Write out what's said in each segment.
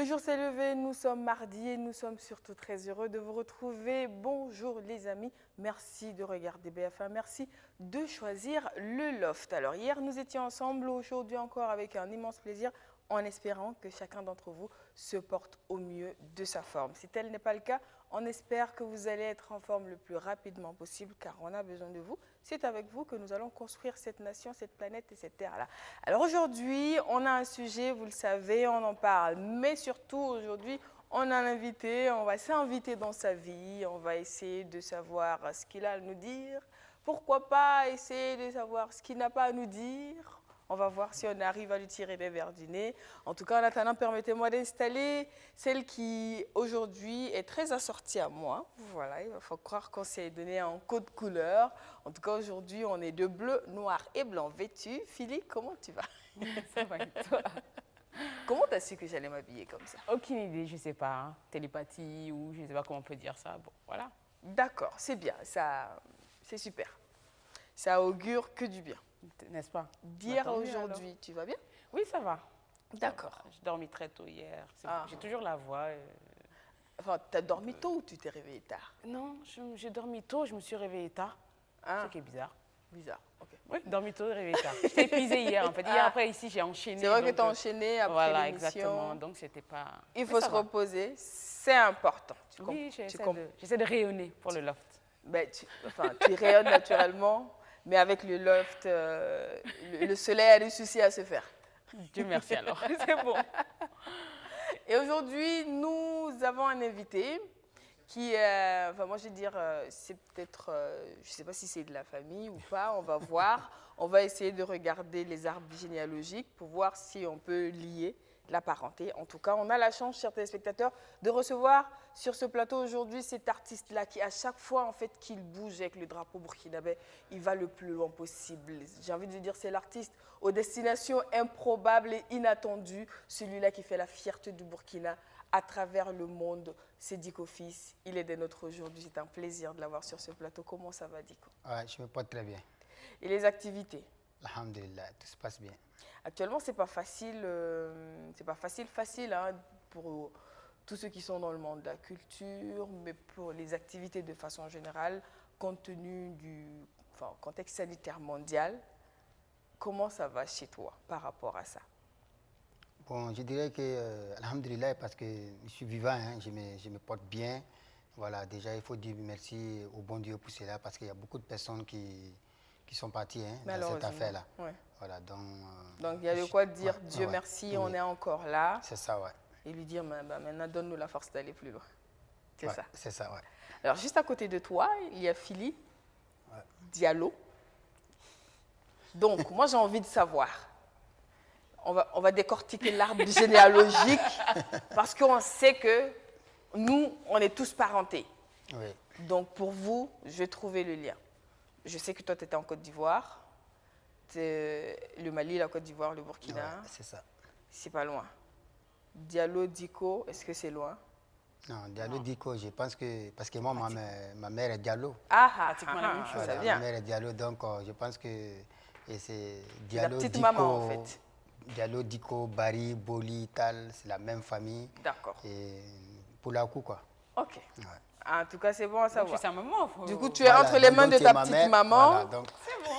Le jour s'est levé, nous sommes mardi et nous sommes surtout très heureux de vous retrouver. Bonjour les amis, merci de regarder BFM, merci de choisir le Loft. Alors hier nous étions ensemble, aujourd'hui encore avec un immense plaisir, en espérant que chacun d'entre vous se porte au mieux de sa forme. Si tel n'est pas le cas, on espère que vous allez être en forme le plus rapidement possible car on a besoin de vous. C'est avec vous que nous allons construire cette nation, cette planète et cette terre-là. Alors aujourd'hui, on a un sujet, vous le savez, on en parle. Mais surtout aujourd'hui, on a un invité, on va s'inviter dans sa vie, on va essayer de savoir ce qu'il a à nous dire. Pourquoi pas essayer de savoir ce qu'il n'a pas à nous dire. On va voir si on arrive à lui tirer des verres du nez. En tout cas, en attendant, permettez-moi d'installer celle qui, aujourd'hui, est très assortie à moi. Voilà, il faut croire qu'on s'est donné un code couleur. En tout cas, aujourd'hui, on est de bleu, noir et blanc vêtus. Philippe, comment tu vas? Ça va et toi? Comment tu as su que j'allais m'habiller comme ça? Aucune idée, je ne sais pas. Hein. Télépathie ou je ne sais pas comment on peut dire ça. Bon, voilà. D'accord, c'est bien. Ça, c'est super. Ça augure que du bien. N'est-ce pas? D'hier à aujourd'hui, tu vas bien? Oui, ça va. D'accord. J'ai dormi très tôt hier. Ah. J'ai toujours la voix. Enfin, tu as dormi tôt ou tu t'es réveillé tard? Non, j'ai dormi tôt, je me suis réveillée tard. Ah. Ce qui est bizarre. Bizarre, ok. Oui, dormi tôt, réveillée tard. J'étais épuisée hier, en fait. Hier, après, ici, j'ai enchaîné. C'est vrai que tu as enchaîné après voilà, l'émission. exactement. Donc, c'était pas... Il faut se reposer, c'est important. Oui, j'essaie de rayonner pour le loft. Ben, tu rayonnes naturellement, mais avec le loft, le soleil a des soucis à se faire. Dieu merci alors, c'est bon. Et aujourd'hui, nous avons un invité qui, enfin moi je vais dire, c'est peut-être, je ne sais pas si c'est de la famille ou pas, on va voir. On va essayer de regarder les arbres généalogiques pour voir si on peut lier la parenté. En tout cas, on a la chance, chers téléspectateurs, de recevoir sur ce plateau aujourd'hui cet artiste-là qui, à chaque fois en fait qu'il bouge avec le drapeau burkinabé, il va le plus loin possible. J'ai envie de dire, c'est l'artiste aux destinations improbables et inattendues, celui-là qui fait la fierté du Burkina à travers le monde. C'est Diko Fils, il est des nôtres aujourd'hui. C'est un plaisir de l'avoir sur ce plateau. Comment ça va, Diko? Ouais, je me porte très bien. Et les activités? Alhamdulillah, tout se passe bien. Actuellement, c'est pas facile, hein, pour tous ceux qui sont dans le monde de la culture, mais pour les activités de façon générale, compte tenu du contexte sanitaire mondial. Comment ça va chez toi par rapport à ça? Bon, je dirais que, alhamdulillah, parce que je suis vivant, hein, je me porte bien. Voilà, déjà, il faut dire merci au bon Dieu pour cela, parce qu'il y a beaucoup de personnes qui sont parties hein, dans cette affaire-là. Ouais. Voilà, donc, il y a de quoi dire Dieu merci, oui. On est encore là. C'est ça, ouais. Et lui dire, maintenant, donne-nous la force d'aller plus loin. C'est ça. C'est ça, ouais. Alors, juste à côté de toi, il y a Philippe Diallo. Donc, moi, j'ai envie de savoir. On va décortiquer l'arbre généalogique parce qu'on sait que nous, on est tous parentés. Oui. Donc, pour vous, je vais trouver le lien. Je sais que toi, tu étais en Côte d'Ivoire. Le Mali, la Côte d'Ivoire, le Burkina. Ouais, c'est ça. C'est pas loin. Diallo, Diko, est-ce que c'est loin? Non, Diallo, Diko, je pense que... Parce que moi, ma mère est Diallo. Pratiquement la même chose. Ça Ma vient. mère est Diallo, donc je pense que c'est Diallo, la petite Diko, maman, en fait. Diallo, Diko, Bari, Boli, Tal, c'est la même famille. D'accord. Et pour la coup, quoi. Ok. Ouais. En tout cas, c'est bon à savoir. Donc, je suis sa maman. Du coup, tu es entre les mains de ta petite maman. Voilà, donc... C'est bon.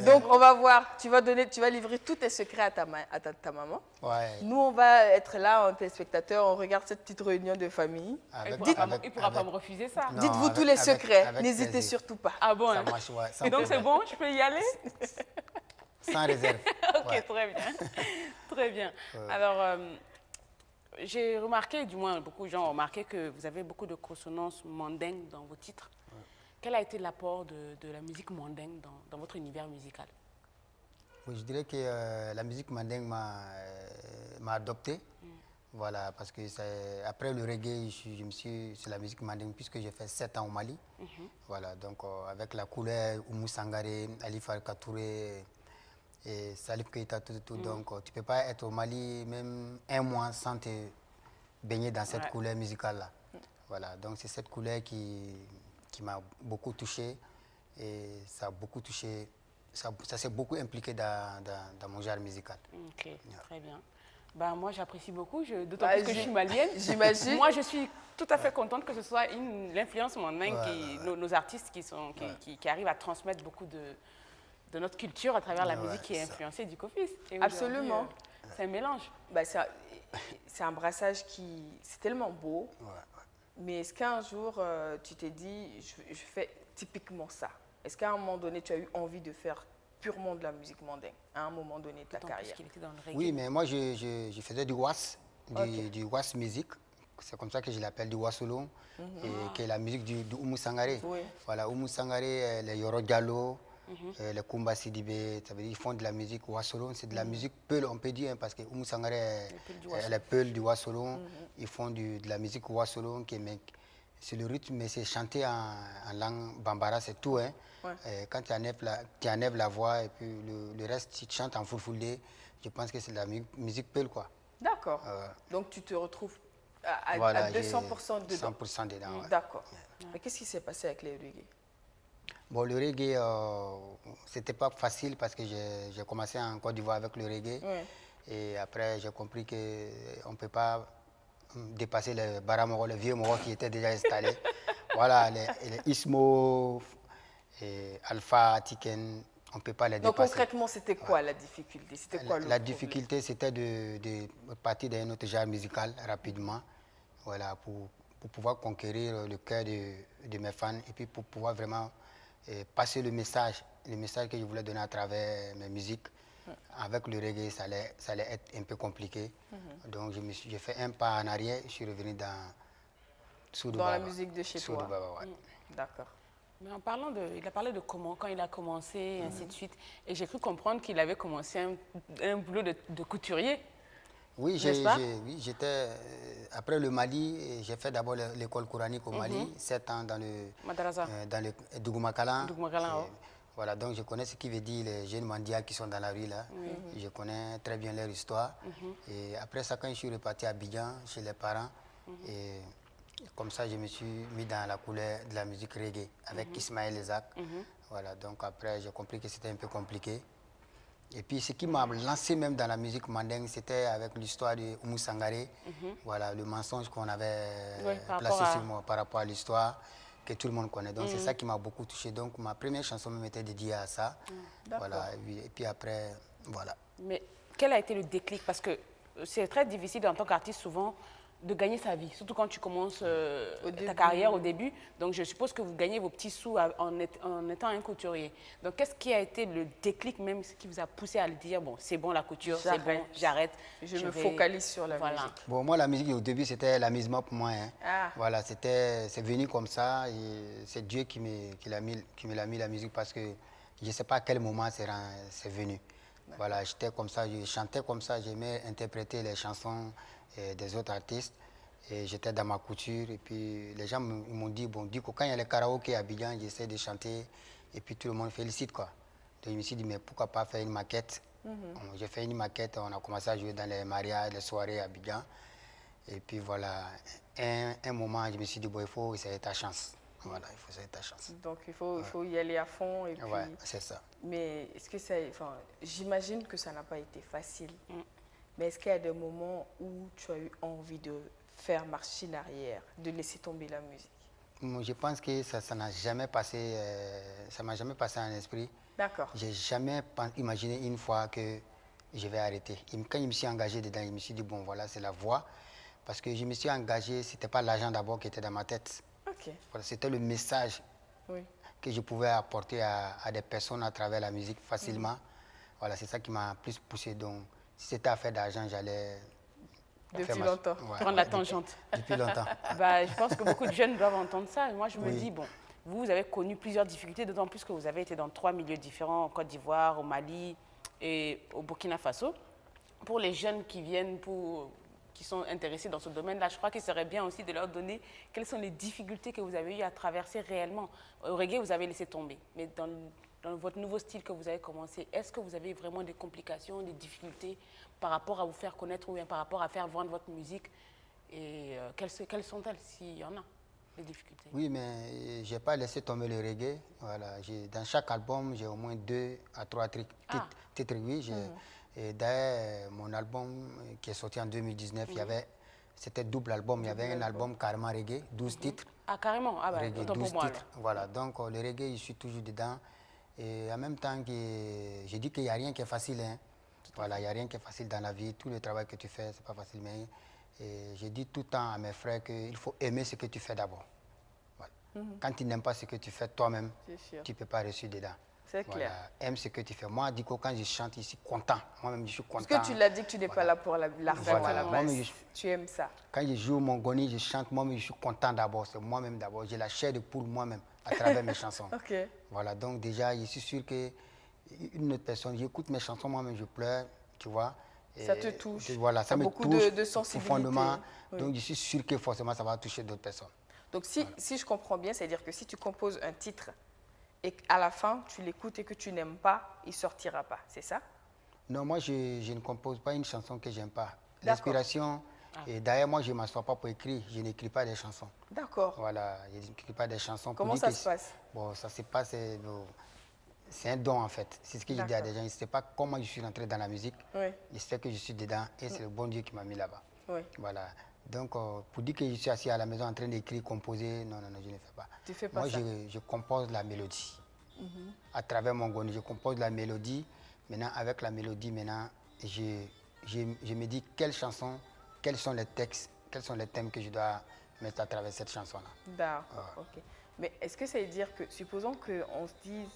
Donc, on va voir. Tu vas livrer tous tes secrets à ta maman. Ouais. Nous, on va être là en téléspectateur. On regarde cette petite réunion de famille. Il ne pourra pas me refuser ça. Dites-vous tous les secrets. N'hésitez surtout pas. Ah bon? Ça marche, ouais, Et donc, c'est bon? Je peux y aller? Sans réserve. Ok, Ouais. très bien. Très bien. Alors, j'ai remarqué, du moins beaucoup de gens ont remarqué que vous avez beaucoup de consonances mandingues dans vos titres. Quel a été l'apport de la musique mandingue dans votre univers musical? Oui, je dirais que la musique mandingue m'a adopté. Voilà, parce que après le reggae, c'est la musique mandingue puisque j'ai fait 7 ans au Mali. Voilà, donc avec la couleur, Oumou Sangaré, Ali Farka Touré et Salif Keita, tout. Donc tu ne peux pas être au Mali même un mois sans te baigner dans cette couleur musicale-là. Voilà, donc c'est cette couleur qui m'a beaucoup touché et ça a beaucoup touché, ça s'est beaucoup impliqué dans mon genre musical. Ok, très bien. Bah, moi, j'apprécie beaucoup, d'autant plus que je suis malienne. J'imagine. Moi, je suis tout à fait contente que ce soit l'influence mandingue, nos artistes qui arrivent à transmettre beaucoup de notre culture à travers la musique qui est influencée du Cofis. Absolument. C'est un mélange. Bah, c'est un brassage c'est tellement beau. Mais est-ce qu'un jour, tu t'es dit, je fais typiquement ça? Est-ce qu'à un moment donné, tu as eu envie de faire purement de la musique mandingue, à un moment donné de ta carrière? Était dans le reggae. Oui, mais moi, je faisais du was, du was musique. C'est comme ça que je l'appelle, du wasolo, qui est la musique du Oumou Sangaré. Oui. Voilà, Oumou Sangaré, les Yoro Diallo, les Kumba Sidibé, ça veut dire qu'ils font de la musique wasolo. C'est de la musique peul, on peut dire, hein, parce que Oumou Sangaré, les peul du wasolo. Ils font de la musique wasolo, c'est le rythme, mais c'est chanté en langue bambara, c'est tout. Hein. Quand tu enlèves la voix et puis le reste, tu chantes en fulfulde, je pense que c'est de la musique peul, quoi. D'accord. Donc tu te retrouves à 200% dedans. 100% dedans, ouais. D'accord. Mais qu'est-ce qui s'est passé avec les reggae? Bon, le reggae, c'était pas facile parce que j'ai commencé en Côte d'Ivoire avec le reggae. Et après, j'ai compris qu'on ne peut pas dépasser les Baramoro, les vieux Moro qui étaient déjà installés. Voilà, les Ismo, et Alpha, Tiken, on ne peut pas les dépasser. Donc concrètement, c'était quoi la difficulté? C'était quoi La difficulté, c'était de partir d'un autre genre musical rapidement, voilà, pour pouvoir conquérir le cœur de mes fans et puis pour pouvoir vraiment passer le message que je voulais donner à travers mes musiques. Avec le reggae, ça allait être un peu compliqué. Donc j'ai fait un pas en arrière, je suis revenu dans la musique de chez toi. D'accord. Mais il a parlé de quand il a commencé, et ainsi de suite. Et j'ai cru comprendre qu'il avait commencé un boulot de couturier. Oui, j'étais. Après le Mali, j'ai fait d'abord l'école coranique au Mali, 7 ans dans le Dougoumakala. Voilà, donc je connais ce qui veut dire les jeunes mendiants qui sont dans la rue là. Je connais très bien leur histoire. Et après ça, quand je suis reparti à Abidjan, chez les parents, et comme ça, je me suis mis dans la couleur de la musique reggae avec Ismaël Ezak. Voilà, donc après, j'ai compris que c'était un peu compliqué. Et puis, ce qui m'a lancé même dans la musique mandingue, c'était avec l'histoire de Oumou Sangaré. Voilà, le mensonge qu'on avait placé sur moi par rapport à l'histoire que tout le monde connaît. Donc, c'est ça qui m'a beaucoup touché. Donc, ma première chanson même était dédiée à ça. Voilà, et puis après, voilà. Mais quel a été le déclic? Parce que c'est très difficile en tant qu'artiste souvent de gagner sa vie, surtout quand tu commences ta carrière au début. Donc, je suppose que vous gagnez vos petits sous en étant un couturier. Donc, qu'est-ce qui a été le déclic même, ce qui vous a poussé à le dire, bon, c'est bon la couture, c'est bon, j'arrête. Je me focalise sur la musique. Bon, moi, la musique, au début, c'était l'amusement pour moi. Hein. Voilà, c'est venu comme ça. C'est Dieu qui me l'a mis la musique parce que je ne sais pas à quel moment c'est venu. Voilà, j'étais comme ça, je chantais comme ça, j'aimais interpréter les chansons des autres artistes. Et j'étais dans ma couture et puis les gens m'ont dit, bon, du coup, quand il y a les karaokés à Abidjan, j'essaie de chanter et puis tout le monde félicite, quoi. Donc je me suis dit, mais pourquoi pas faire une maquette? J'ai fait une maquette, on a commencé à jouer dans les mariages, les soirées à Abidjan. Et puis voilà, un moment, je me suis dit, bon, il faut essayer ta chance. Voilà, il faut essayer ta chance. Donc il faut y aller à fond. Et puis... Ouais, c'est ça. Mais est-ce que j'imagine que ça n'a pas été facile. Mais est-ce qu'il y a des moments où tu as eu envie de faire machine arrière, de laisser tomber la musique? Je pense que ça n'a jamais passé, ça m'a jamais passé en esprit. D'accord. J'ai jamais imaginé une fois que je vais arrêter. Quand je me suis engagé dedans, je me suis dit, bon, voilà, c'est la voie. Parce que je me suis engagé, ce n'était pas l'argent d'abord qui était dans ma tête. Voilà, c'était le message que je pouvais apporter à des personnes à travers la musique facilement. Voilà, c'est ça qui m'a plus poussé. Donc, si c'était affaire d'argent, j'allais... Depuis longtemps. Prendre la tangente. Depuis longtemps. Je pense que beaucoup de jeunes doivent entendre ça. Moi, je me dis, bon, vous avez connu plusieurs difficultés, d'autant plus que vous avez été dans 3 milieux différents, en Côte d'Ivoire, au Mali et au Burkina Faso. Pour les jeunes qui viennent, qui sont intéressés dans ce domaine-là, je crois qu'il serait bien aussi de leur donner quelles sont les difficultés que vous avez eues à traverser réellement. Au reggae, vous avez laissé tomber, mais dans votre nouveau style que vous avez commencé, est-ce que vous avez vraiment des complications, des difficultés par rapport à vous faire connaître ou bien par rapport à faire vendre votre musique? Et quelles sont-elles, s'il y en a, les difficultés? Oui, mais je n'ai pas laissé tomber le reggae. Voilà, dans chaque album, j'ai au moins 2 à 3 titres. Oui, Et d'ailleurs, mon album qui est sorti en 2019, c'était double album. Il y avait un album carrément reggae, 12 titres. Ah, carrément? Ah, bah, Reggae, autant 12 pour moi, titres. Voilà, donc le reggae, je suis toujours dedans. Et en même temps, je dis qu'il n'y a rien qui est facile. Hein. Voilà, il n'y a rien qui est facile dans la vie. Tout le travail que tu fais, ce n'est pas facile. Mais je dis tout le temps à mes frères qu'il faut aimer ce que tu fais d'abord. Voilà. Quand tu n'aimes pas ce que tu fais toi-même, tu ne peux pas réussir dedans. C'est clair. Voilà. Aime ce que tu fais. Moi, Diko, quand je chante, je suis content. Moi-même, je suis content. Parce que tu l'as dit que tu n'es pas là pour l'argent à la base. Tu aimes ça. Quand je joue mon goni, je chante, moi-même, je suis content d'abord. C'est moi-même d'abord. J'ai la chair de poule moi-même à travers mes chansons. Okay. Voilà, donc déjà, je suis sûr qu'une autre personne, j'écoute mes chansons, moi-même, je pleure, tu vois. Ça te touche. Voilà, ça me beaucoup touche de sensibilité. profondément. Oui. Donc, je suis sûr que forcément, ça va toucher d'autres personnes. Donc, si je comprends bien, c'est-à-dire que si tu composes un titre et qu'à la fin, tu l'écoutes et que tu n'aimes pas, il ne sortira pas, c'est ça? Non, moi, je ne compose pas une chanson que je n'aime pas. L'inspiration, et d'ailleurs, moi, je ne m'assois pas pour écrire, je n'écris pas des chansons. D'accord. Voilà, je n'écris pas des chansons. Comment ça se passe? Bon, ça se passe, c'est un don en fait. C'est ce que je dis à des gens, je ne sais pas comment je suis rentré dans la musique, je sais que je suis dedans et c'est le bon Dieu qui m'a mis là-bas. Voilà. Donc, pour dire que je suis assis à la maison en train d'écrire, composer, non, je ne fais pas. Tu fais pas moi, ça? je compose la mélodie. À travers mon goni, je compose la mélodie. Maintenant, avec la mélodie, je me dis quelle chanson, quels sont les textes, quels sont les thèmes que je dois mettre à travers cette chanson-là. D'accord, ok. Mais est-ce que ça veut dire que, supposons qu'on se dise,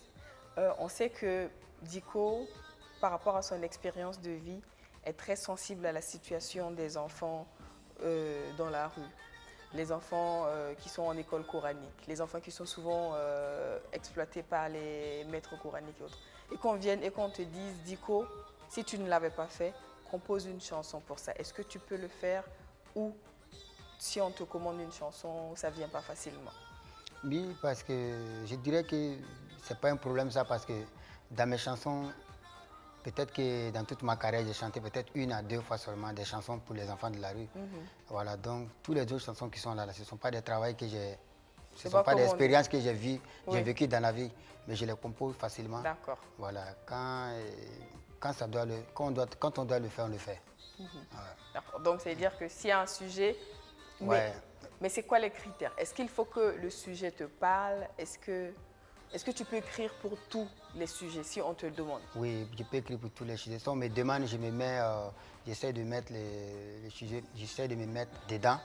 on sait que Diko, par rapport à son expérience de vie, est très sensible à la situation des enfants dans la rue. Les enfants qui sont en école coranique, les enfants qui sont souvent exploités par les maîtres coraniques et autres. Et qu'on vienne et qu'on te dise, Diko, si tu ne l'avais pas fait, compose une chanson pour ça. Est-ce que tu peux le faire ou si on te commande une chanson, ça ne vient pas facilement? Oui, parce que je dirais que ce n'est pas un problème ça, parce que dans mes chansons, peut-être que dans toute ma carrière, j'ai chanté peut-être 1 à 2 fois seulement des chansons pour les enfants de la rue. Voilà, donc toutes les autres chansons qui sont là, ce ne sont pas des travaux que j'ai, ce ne sont pas des expériences que j'ai vécues dans la vie, mais je les compose facilement. D'accord. Voilà, quand on doit le faire, on le fait. D'accord, donc c'est dire que s'il y a un sujet, mais c'est quoi les critères? Est-ce qu'il faut que le sujet te parle? Est-ce que tu peux écrire pour tous les sujets si on te le demande? Oui, je peux écrire pour tous les sujets. Si on me demande, je me mets, j'essaie de mettre les sujets, j'essaie de me mettre dedans.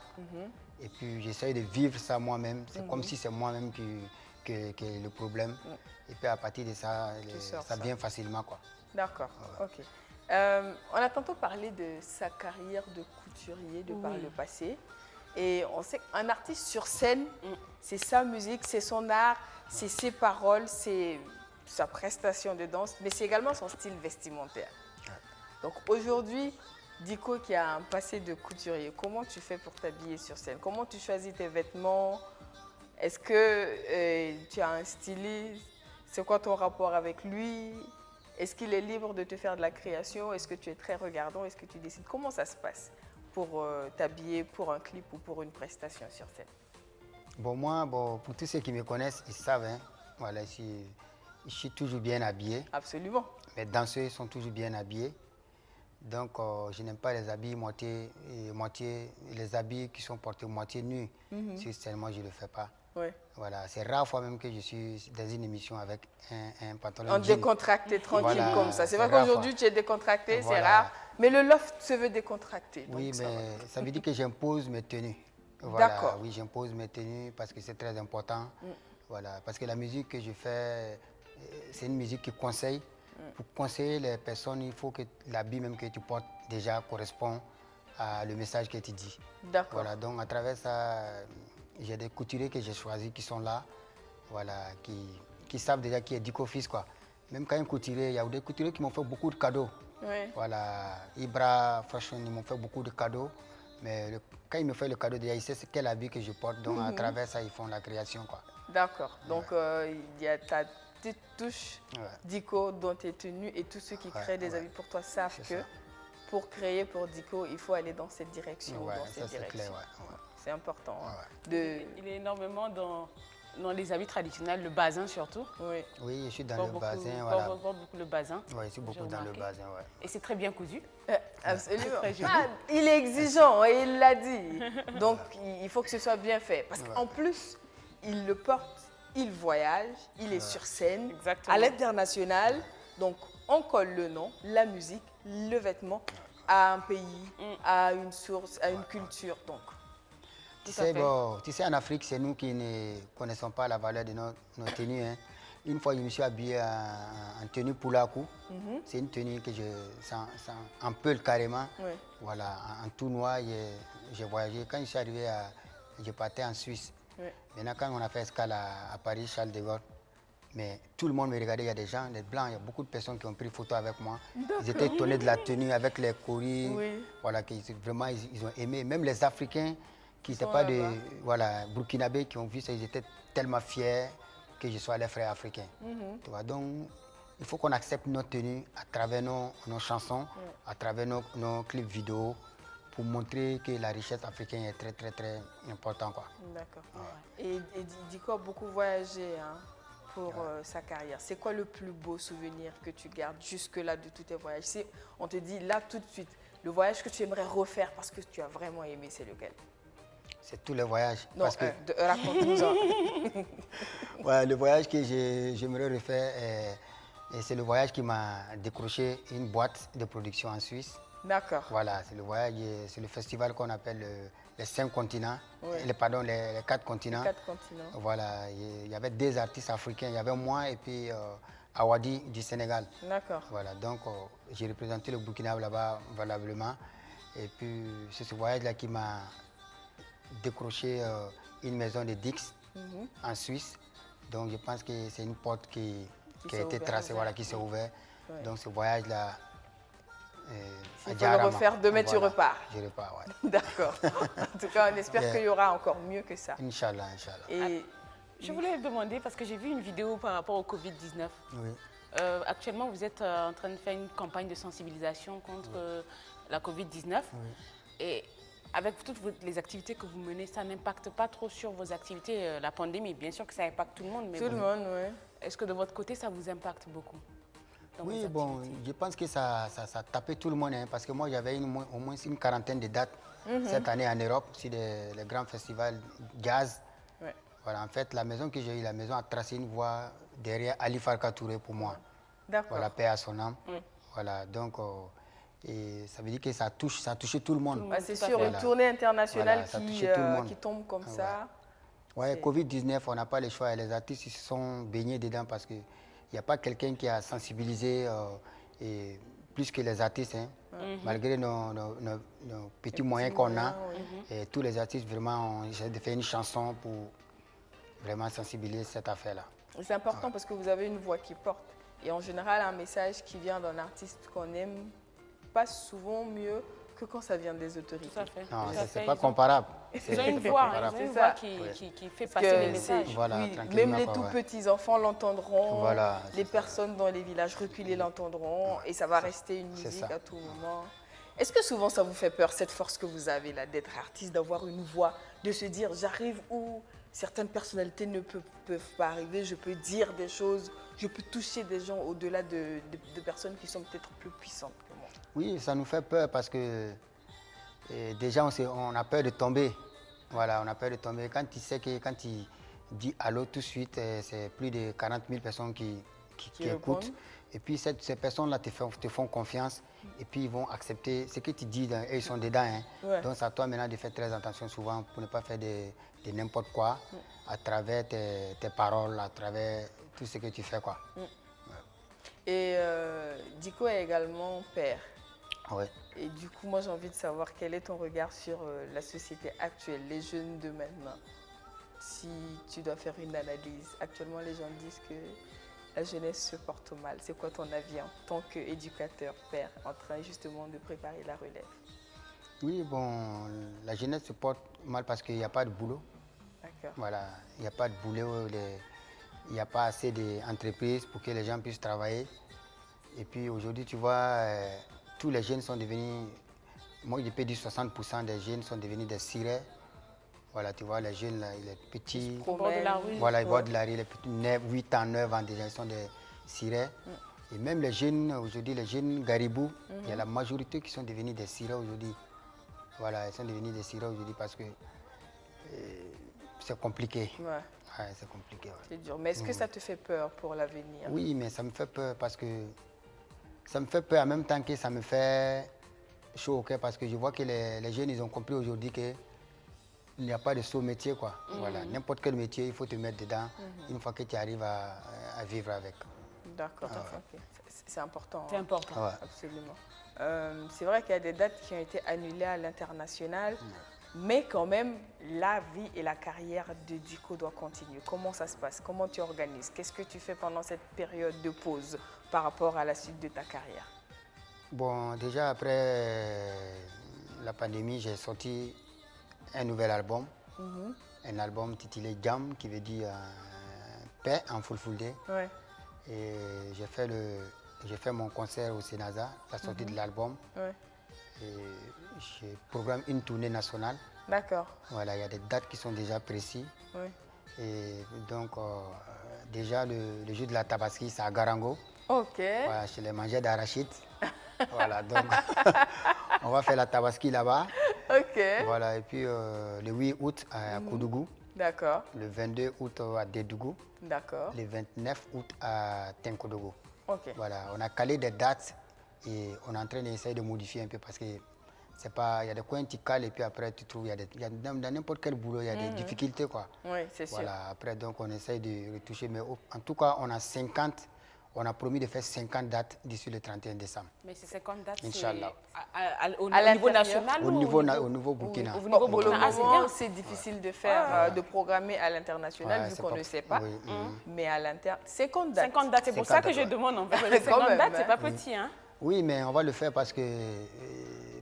Et puis j'essaie de vivre ça moi-même. C'est comme si c'est moi-même qui est le problème. Et puis à partir de ça, ça vient facilement, quoi. D'accord, ok. On a tantôt parlé de sa carrière de couturier par le passé. Et on sait qu'un artiste sur scène, c'est sa musique, c'est son art, c'est ses paroles, c'est sa prestation de danse, mais c'est également son style vestimentaire. Donc aujourd'hui, Diko qui a un passé de couturier, comment tu fais pour t'habiller sur scène? Comment tu choisis tes vêtements? Est-ce que tu as un styliste? C'est quoi ton rapport avec lui? Est-ce qu'il est libre de te faire de la création? Est-ce que tu es très regardant? Est-ce que tu décides? Comment ça se passe pour t'habiller pour un clip ou pour une prestation sur scène? Bon, moi, pour tous ceux qui me connaissent, ils savent, hein, voilà, je suis toujours bien habillé. Absolument. Mes danseurs sont toujours bien habillés. Donc, je n'aime pas les habits les habits qui sont portés moitié nus. Sur scène, moi, je ne le fais pas. Voilà, c'est rare fois même que je suis dans une émission avec un pantalon en jean. Décontracté, tranquille comme ça. C'est vrai qu'aujourd'hui, tu es décontracté, c'est rare. Mais le loft se veut décontracté. Oui, mais ça veut dire que j'impose mes tenues. Voilà, d'accord. Oui, j'impose mes tenues parce que c'est très important. Voilà, parce que la musique que je fais, c'est une musique qui conseille. Pour conseiller les personnes, il faut que l'habit même que tu portes déjà correspond à le message que tu dis. D'accord. Voilà, donc à travers ça, j'ai des couturiers que j'ai choisis qui sont là, voilà, qui savent déjà qui est Diko Fils, quoi. Même quand un couturier, il y a des couturiers qui m'ont fait beaucoup de cadeaux. Voilà, Ibra Fashion, ils m'ont fait beaucoup de cadeaux. Mais quand ils me font le cadeau, déjà, ils savent quel habit que je porte. Donc à travers ça, ils font la création, quoi. D'accord. Donc il y a ta petite touche Diko dans tes tenues et tous ceux qui créent des habits pour toi savent que pour créer pour Diko, il faut aller dans cette direction. Ça c'est clair, c'est important. Il est énormément dans dans les habits traditionnels, le bazin surtout. Oui. Oui, je suis dans le bazin, voilà. Porte beaucoup le bazin. Oui, je suis beaucoup dans le bazin, ouais. Et c'est très bien cousu. Absolument. Il est exigeant et il l'a dit. Donc, il faut que ce soit bien fait. Parce qu'en plus, il le porte, il voyage, il est sur scène, à l'international. Donc, on colle le nom, la musique, le vêtement à un pays, à une source, à une culture. Donc, tu sais, en Afrique, c'est nous qui ne connaissons pas la valeur de nos tenues. Hein. Une fois, je me suis habillé en tenue Poulakou. C'est une tenue que je sens en peul carrément. Oui. Voilà, en tout noir, j'ai voyagé. Quand je suis arrivé, je partais en Suisse. Oui. Maintenant, quand on a fait escale à Paris, Charles de Gaulle, mais tout le monde me regardait. Il y a des gens, des blancs, il y a beaucoup de personnes qui ont pris photo avec moi. Ils étaient étonnés de la tenue avec les coris. Oui. Voilà, vraiment, ils ont aimé. Même les Africains qui n'étaient pas des burkinabés qui ont vu ça, ils étaient tellement fiers que je sois les frères africains. Tu vois, donc, il faut qu'on accepte nos tenues à travers nos chansons, à travers nos clips vidéo, pour montrer que la richesse africaine est très, très, très importante. D'accord. Et Diko a beaucoup voyagé pour sa carrière. C'est quoi le plus beau souvenir que tu gardes jusque-là de tous tes voyages? Si on te dit là tout de suite, le voyage que tu aimerais refaire parce que tu as vraiment aimé, c'est lequel? C'est tous les voyages. Non, raconte-nous-en. Ouais, le voyage que j'aimerais refaire, c'est le voyage qui m'a décroché une boîte de production en Suisse. D'accord. Voilà, c'est le voyage, c'est le festival qu'on appelle les 5 continents, les 4 continents. Les 4 continents. Voilà, il y avait 2 artistes africains, il y avait moi et puis Awadi du Sénégal. D'accord. Voilà, donc j'ai représenté le Burkina là-bas valablement. Et puis c'est ce voyage-là qui m'a décroché une maison de Dix en Suisse. Donc je pense que c'est une porte qui a été tracée, voilà, qui s'est ouverte. Ouais. Donc ce voyage-là, il faut le refaire demain, tu repars. Je repars, oui. D'accord. En tout cas, on espère qu'il y aura encore mieux que ça. Inch'Allah, Inch'Allah. Et je voulais demander, parce que j'ai vu une vidéo par rapport au Covid-19. Oui. Actuellement, vous êtes en train de faire une campagne de sensibilisation contre la Covid-19. Oui. Et avec toutes les activités que vous menez, ça n'impacte pas trop sur vos activités, la pandémie. Bien sûr que ça impacte tout le monde. Mais tout le monde, oui. Est-ce que de votre côté, ça vous impacte beaucoup? Oui, bon, je pense que ça tapait tout le monde, hein, parce que moi, j'avais au moins une quarantaine de dates cette année en Europe, sur les grands festivals jazz. Ouais. Voilà, en fait, la maison que j'ai eue, la maison a tracé une voie derrière Ali Farka Touré pour moi. D'accord. Voilà, paix à son âme. Oui. Voilà, donc... et ça veut dire que ça a touché tout le monde. C'est sûr, une tournée internationale qui tombe comme ça. Oui, Covid-19, on n'a pas le choix. Les artistes ils se sont baignés dedans parce qu'il n'y a pas quelqu'un qui a sensibilisé plus que les artistes. Hein. Malgré nos petits moyens qu'on a, et tous les artistes vraiment ont essayé de faire une chanson pour vraiment sensibiliser cette affaire-là. C'est important parce que vous avez une voix qui porte. Et en général, un message qui vient d'un artiste qu'on aime passe souvent mieux que quand ça vient des autorités. Tout à fait. Non, c'est pas comparable. Ils ont une voix, qui fait passer les messages. Voilà, oui, même les tout petits enfants l'entendront, voilà, les personnes dans les villages reculés l'entendront et ça va rester une musique à tout moment. Est-ce que souvent ça vous fait peur, cette force que vous avez là d'être artiste, d'avoir une voix, de se dire j'arrive où certaines personnalités ne peuvent pas arriver, je peux dire des choses, je peux toucher des gens au-delà de personnes qui sont peut-être plus puissantes que moi? Oui, ça nous fait peur parce que déjà on a peur de tomber. Voilà, on a peur de tomber. Quand tu sais que quand tu dis allô tout de suite, c'est plus de 40 000 personnes qui écoutent. Et puis ces personnes-là te font confiance et puis ils vont accepter ce que tu dis et ils sont dedans. Hein. Ouais. Donc c'est à toi maintenant de faire très attention souvent pour ne pas faire de n'importe quoi à travers tes paroles, à travers tout ce que tu fais, quoi. Ouais. Et Diko est également père. Ouais. Et du coup, moi j'ai envie de savoir quel est ton regard sur la société actuelle, les jeunes de maintenant. Si tu dois faire une analyse, actuellement les gens disent que la jeunesse se porte mal. C'est quoi ton avis en tant qu'éducateur, père, en train justement de préparer la relève? Oui, bon, la jeunesse se porte mal parce qu'il n'y a pas de boulot. D'accord. Voilà, il n'y a pas de boulot, il n'y a pas assez d'entreprises pour que les gens puissent travailler. Et puis aujourd'hui, tu vois, tous les jeunes sont devenus, moi je peux dire 60% des jeunes sont devenus des sirènes. Voilà, tu vois, les jeunes, là, les petits, Au bord de la rue. voilà, ils voient de la rue, les petits 8 ans, 9 ans déjà, ils sont des sirènes. Et même les jeunes, aujourd'hui, les jeunes garibous, il y a la majorité qui sont devenus des sirènes aujourd'hui. Voilà, ils sont devenus des sirènes aujourd'hui parce que c'est compliqué. Ouais, Ouais, c'est compliqué. Ouais. c'est dur. Mais est-ce que ça te fait peur pour l'avenir? Oui, mais ça me fait peur parce que ça me fait peur en même temps que ça me fait chaud au cœur parce que je vois que les jeunes, ils ont compris aujourd'hui qu'il n'y a pas de saut métier, quoi. Voilà, n'importe quel métier, il faut te mettre dedans une fois que tu arrives à vivre avec. D'accord, ok. C'est important. C'est important. Ouais. Absolument. C'est vrai qu'il y a des dates qui ont été annulées à l'international, mais quand même, la vie et la carrière de Diko doit continuer. Comment ça se passe? Comment tu organises? Qu'est-ce que tu fais pendant cette période de pause par rapport à la suite de ta carrière? Bon, déjà après la pandémie, j'ai sorti un nouvel album. Un album intitulé Jam, qui veut dire paix en fulfulde. Ouais. Et j'ai fait mon concert au Sénasa, la sortie de l'album. Ouais. Et je programme une tournée nationale. D'accord. Voilà, il y a des dates qui sont déjà précises. Ouais. Et donc, déjà, le jeu de la Tabaski, c'est à Garango. Ok. Voilà, chez les mangeurs d'arachide. Voilà, donc, on va faire la Tabaski là-bas. Ok. Voilà, et puis le 8 août à Koudougou. D'accord. Le 22 août à Dédougou. D'accord. Le 29 août à Tenkodogo. Ok. Voilà, on a calé des dates et on est en train d'essayer de modifier un peu parce que c'est pas, il y a des coins qui calent et puis après tu trouves, dans n'importe quel boulot, il y a des difficultés, quoi. Oui, c'est sûr. Voilà, après donc on essaye de retoucher, mais en tout cas on a promis de faire 50 dates d'ici le 31 décembre. Mais ces 50 dates, c'est Inch'Allah. au À niveau l'intérieur? national Au ou niveau Burkina. au niveau Pour le Burkina? Ah, c'est moment, bien. c'est difficile de faire, de programmer à l'international Ouais, vu c'est qu'on pas- ne sait pas. oui, Mais à l'interne, 50 dates. 50 dates, c'est pour 50 ça que je dates, ouais. demande en fait. Quand 50 même, dates, c'est hein. pas petit, hein? Oui, mais on va le faire parce que,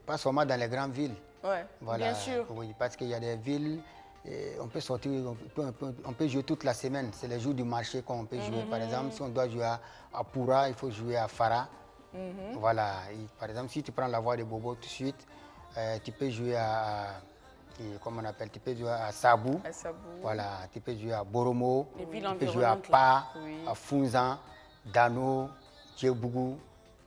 pas seulement dans les grandes villes. Ouais. Voilà, Bien sûr. Oui, parce qu'il y a des villes, on peut sortir, on peut jouer toute la semaine. C'est les jours du marché qu'on peut jouer. Par exemple, si on doit jouer à Poura, il faut jouer à Fara. Voilà. Et par exemple, si tu prends la voie de Bobo tout de suite, tu peux jouer comment on appelle, tu peux jouer à Sabou. À Sabou. Voilà, tu peux jouer à Boromo, Les villes tu peux jouer à environnantes, Pa, Oui. à Funzan, Dano, Djebougou.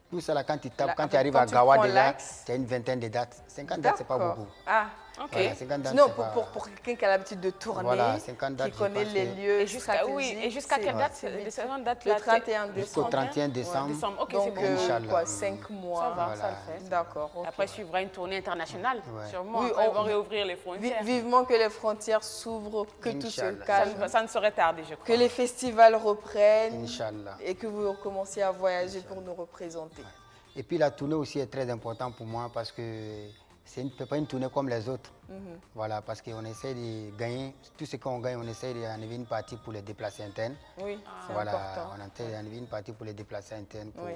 Tout ça là, quand tu tapes, Là, quand tu avec- arrives quand à tu Gawa prends déjà, l'axe. tu as une vingtaine de dates. 50 dates, c'est pas D'accord. beaucoup. Ah, Ok. Voilà, 50 dates, sinon, c'est pour quelqu'un qui a l'habitude de tourner, Voilà, 50 dates, qui je connaît pense les que- lieux Et jusqu'à quelle date? c'est vite. Les 50 dates Le là, 31 Jusqu'au décembre. 31 décembre. décembre. Ok, c'est Donc, bon. Inch'Allah. quoi, 5 mois. Ça va, Voilà. ça le fait. D'accord. ok. Après, suivra une tournée internationale. Ouais. Sûrement, Oui, après, on- ils vont réouvrir les frontières. Vivement que les frontières s'ouvrent, que tout se Inch'Allah. calme, Ça ne saurait tarder, je que crois. les festivals reprennent Inch'Allah. et que vous recommencez à voyager pour nous représenter. Et puis la tournée aussi est très importante pour moi parce que c'est pas une tournée comme les autres. Voilà, parce qu'on essaie de gagner, tout ce qu'on gagne, on essaie d'enlever une partie pour les déplacés internes. Oui, c'est Voilà, important. on essaie d'enlever une partie pour les déplacés internes. Pour, Oui.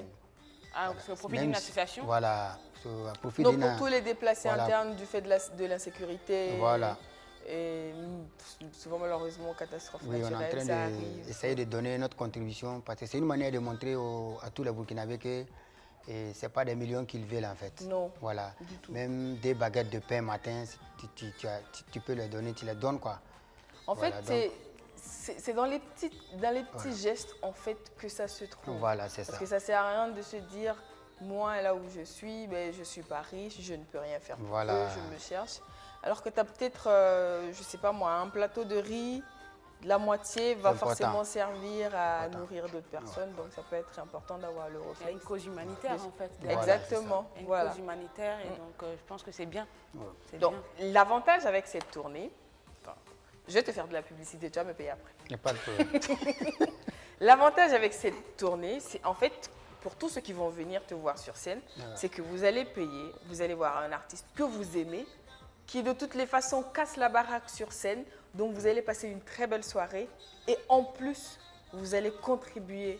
Ah, c'est au profit même d'une si- association? Voilà, à profit Donc d'une- pour tous les déplacés Voilà. internes du fait de l'insécurité Voilà. et souvent malheureusement catastrophes Oui, on est en naturelles, train ça arrive. d'essayer de donner notre contribution parce que c'est une manière de montrer à tous les Burkinabés que ce n'est pas des millions qu'ils veulent en fait. Non, Voilà. du tout. Même des baguettes de pain matin, tu peux les donner, tu les donnes quoi. En Voilà, fait, c'est dans les petits gestes en fait que ça se trouve. Voilà, c'est ça. Parce que ça sert à rien de se dire, moi là où je suis, ben, je suis pas riche, je ne peux rien faire pour Voilà. eux, je me cherche. Alors que tu as peut-être, je sais pas moi, un plateau de riz, la moitié va C'est important. forcément servir à Important. nourrir d'autres personnes, donc ça peut être important d'avoir le Il y a reflet. une cause humanitaire en fait. Voilà, Exactement, Il y a une voilà. cause humanitaire et donc je pense que c'est bien. C'est Donc bien. l'avantage avec cette tournée, je vais te faire de la publicité, tu vas me payer après. Il n'y a pas de problème. L'avantage avec cette tournée, c'est en fait, pour tous ceux qui vont venir te voir sur scène, c'est que vous allez payer, vous allez voir un artiste que vous aimez, qui de toutes les façons casse la baraque sur scène, donc vous allez passer une très belle soirée et en plus, vous allez contribuer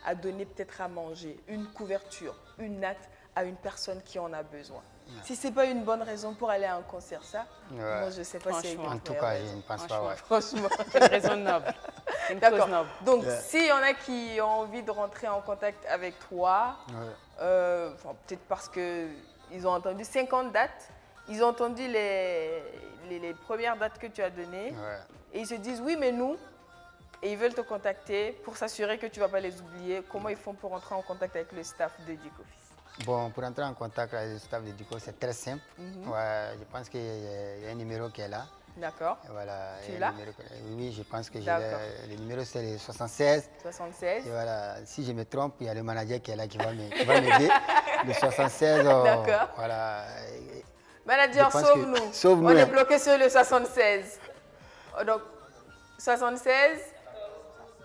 à donner peut-être à manger, une couverture, une natte à une personne qui en a besoin. Si ce n'est pas une bonne raison pour aller à un concert, ça, moi je ne sais pas si c'est une Franchement. En tout vraie cas, raison. je ne pense pas. Ouais. Franchement. C'est une raison noble. C'est une cause D'accord. noble. Donc, s'il y en a qui ont envie de rentrer en contact avec toi, Ouais. peut-être parce qu'ils ont entendu 50 dates, ils ont entendu les premières dates que tu as données et ils se disent oui, mais nous, et ils veulent te contacter pour s'assurer que tu ne vas pas les oublier. Comment ils font pour entrer en contact avec le staff de Dicofis? Bon, pour entrer en contact avec le staff de Dico, c'est très simple. Je pense qu'il y a un numéro qui est là. D'accord. Voilà, tu l'as? Oui, je pense que j'ai le numéro, c'est le 76. 76. Et voilà, si je me trompe, il y a le manager qui est là qui va m'aider. Le 76. D'accord. Voilà. Manager, sauve-nous. Sauve-nous. On est bloqué sur le 76. Donc, 76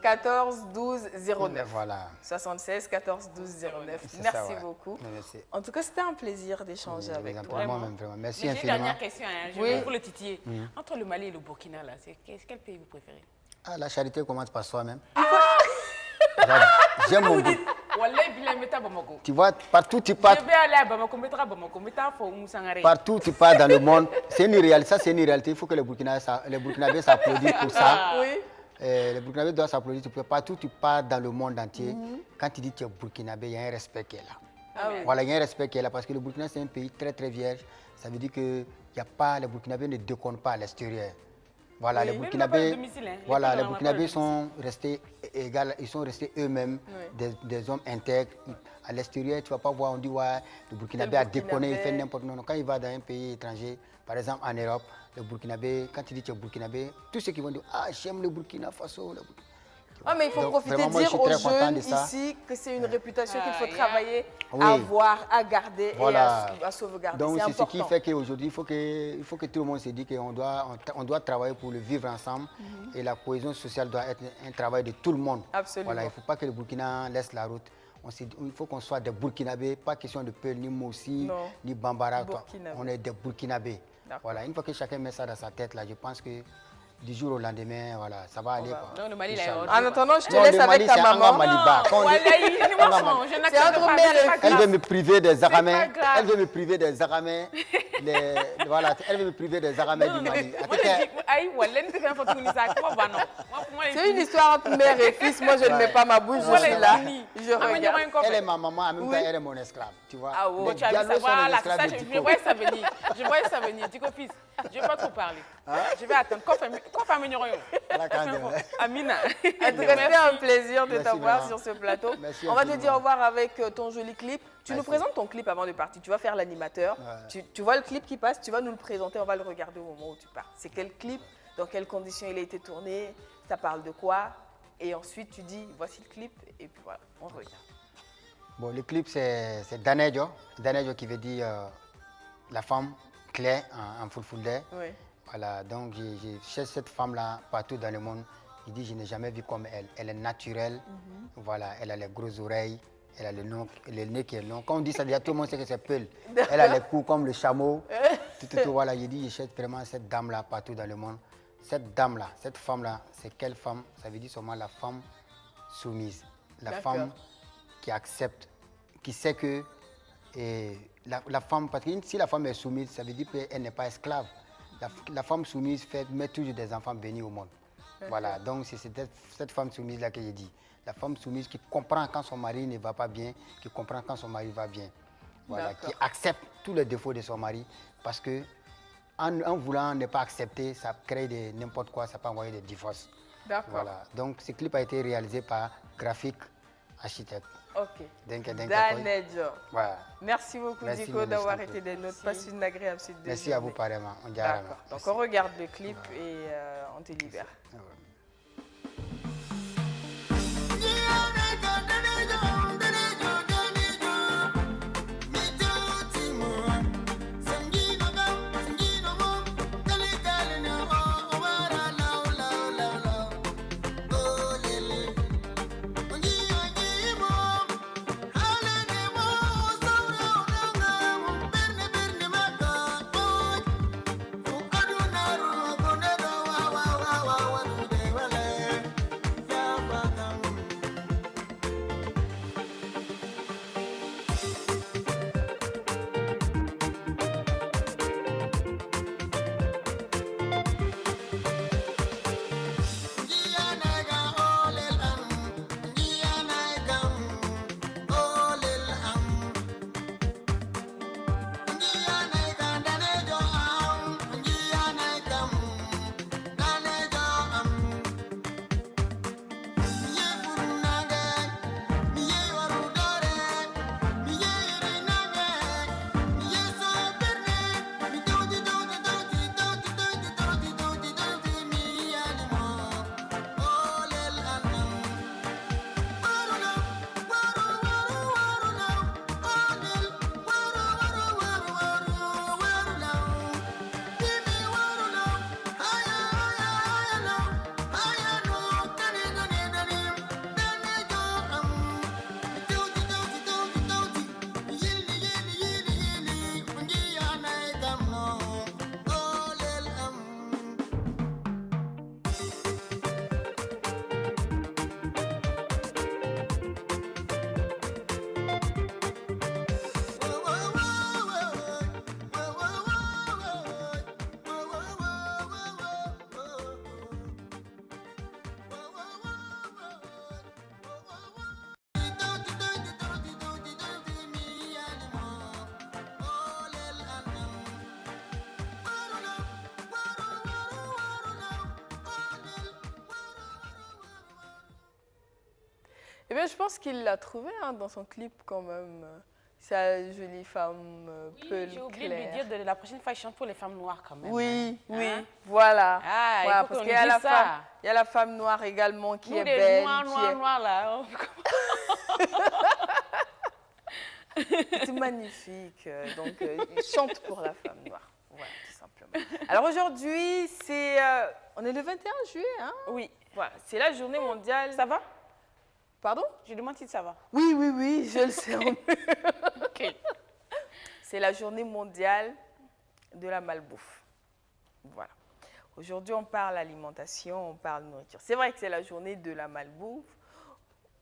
14 12 09. Voilà. 76 14 12 09. C'est Merci ça, beaucoup. Merci. En tout cas, c'était un plaisir d'échanger avec toi. Vraiment. Merci J'ai une infiniment. dernière question, hein. Je vais vous le titiller. Entre le Mali et le Burkina, là, quel pays vous préférez? Ah, la charité commence par soi-même. J'aime mon goût. Tu vois, partout tu pars. Je vais aller à Bamako, Partout tu pars dans le monde. C'est une réalité. Ça, c'est une réalité. Il faut que les Burkinabés s'applaudissent pour ça. Oui. Les Burkinabés doivent s'applaudir. Partout tu pars dans le monde entier. Quand tu dis que tu es Burkinabé, il y a un respect qui est là. Ah oui. Voilà, il y a un respect qui est là parce que le Burkina, c'est un pays très très vierge. Ça veut dire que les Burkinabés ne déconnent pas à l'extérieur. Voilà, les Burkinabés sont restés égaux, ils sont restés eux-mêmes des hommes intègres. À l'extérieur, tu ne vas pas voir, on dit ouais, le Burkinabé a déconné, il fait n'importe quoi. Quand il va dans un pays étranger, par exemple en Europe, le Burkinabé, quand tu dis que tu es Burkinabé, tous ceux qui vont dire ah, j'aime le Burkina Faso. Ah, mais il faut profiter de dire aux jeunes ici que c'est une réputation qu'il faut travailler à avoir, à garder et à sauvegarder. Donc c'est ce qui fait qu'aujourd'hui, il faut que tout le monde se dise qu'on doit travailler pour le vivre ensemble et la cohésion sociale doit être un travail de tout le monde. Absolument. Voilà, il ne faut pas que le Burkina laisse la route. Il faut qu'on soit des Burkinabés, pas question de Peul, ni Moussi, ni Bambara. On est des Burkinabés. Voilà, une fois que chacun met ça dans sa tête, là, je pense que du jour au lendemain, voilà, ça va aller. Non, le Mali, là, en attendant, je te laisse avec ta maman. C'est entre mère et elle veut me priver des Aramais. Elle veut me priver des Aramais. Voilà, elle veut me priver des Aramais du Mali. C'est une histoire entre mère et fils. Moi, je ne mets pas ma bouche, je suis là. Je regarde. Elle est ma maman, en même temps, elle est mon esclave. Tu vois? Ah oui, tu as vu ça. Voilà, ça, je voyais ça venir. Je voyais ça venir. Dico fils, je ne vais pas trop parler. Je vais attendre. Amina. En tout cas, c'était un plaisir de t'avoir sur ce plateau. On va te dire au revoir avec ton joli clip. Tu nous présentes ton clip avant de partir. Tu vas faire l'animateur. Tu vois le clip qui passe, tu vas nous le présenter. On va le regarder au moment où tu pars. C'est quel clip? Dans quelles conditions il a été tourné? Ça parle de quoi? Et ensuite, tu dis, voici le clip. Et puis voilà, on regarde. Bon, le clip, c'est Danejo. Danejo qui veut dire la femme claire en fulfulde. Oui. Voilà, donc je cherche cette femme-là partout dans le monde. Il dit, je n'ai jamais vu comme elle. Elle est naturelle. Voilà, elle a les grosses oreilles. Elle a le nez qui est long. Quand on dit ça, déjà, tout le monde sait que c'est Peul. Elle a les coups comme le chameau. Voilà, il dit, je cherche vraiment cette dame-là partout dans le monde. Cette dame-là, cette femme-là, c'est quelle femme? Ça veut dire seulement la femme soumise. La femme qui accepte, qui sait que la femme, parce que si la femme est soumise, ça veut dire qu'elle n'est pas esclave. La femme soumise met toujours des enfants bénis au monde. Voilà, donc c'est cette femme soumise-là que j'ai dit. La femme soumise qui comprend quand son mari ne va pas bien, qui comprend quand son mari va bien. Voilà, qui accepte tous les défauts de son mari. Parce que en voulant ne pas accepter, ça crée n'importe quoi, ça peut envoyer des divorces. D'accord. Voilà, donc ce clip a été réalisé par Graphique Architecte. Ok. Danejo. Voilà. Merci beaucoup, Dico, d'avoir été des nôtres. Passe une agréable suite de Merci à vous, pareillement. D'accord. Donc, on regarde le clip et on te libère. Eh bien, je pense qu'il l'a trouvé hein, dans son clip quand même. Sa jolie femme Peul J'ai oublié de lui dire de la prochaine fois, il chante pour les femmes noires quand même. Oui, hein. oui, Hein? voilà. Ah, Voilà, il faut parce qu'on qu'il lui y a la dise ça. femme, il y a la femme noire également qui Nous, est les belle. noirs là. C'est magnifique. Donc, il chante pour la femme noire. Voilà, tout simplement. Alors aujourd'hui, on est le 21 juillet, hein? Oui. Voilà, c'est la journée mondiale. Ça va? Pardon? Je demande si ça va. Oui, oui, oui, je le sais. Ok. C'est la journée mondiale de la malbouffe. Voilà. Aujourd'hui, on parle alimentation, on parle nourriture. C'est vrai que c'est la journée de la malbouffe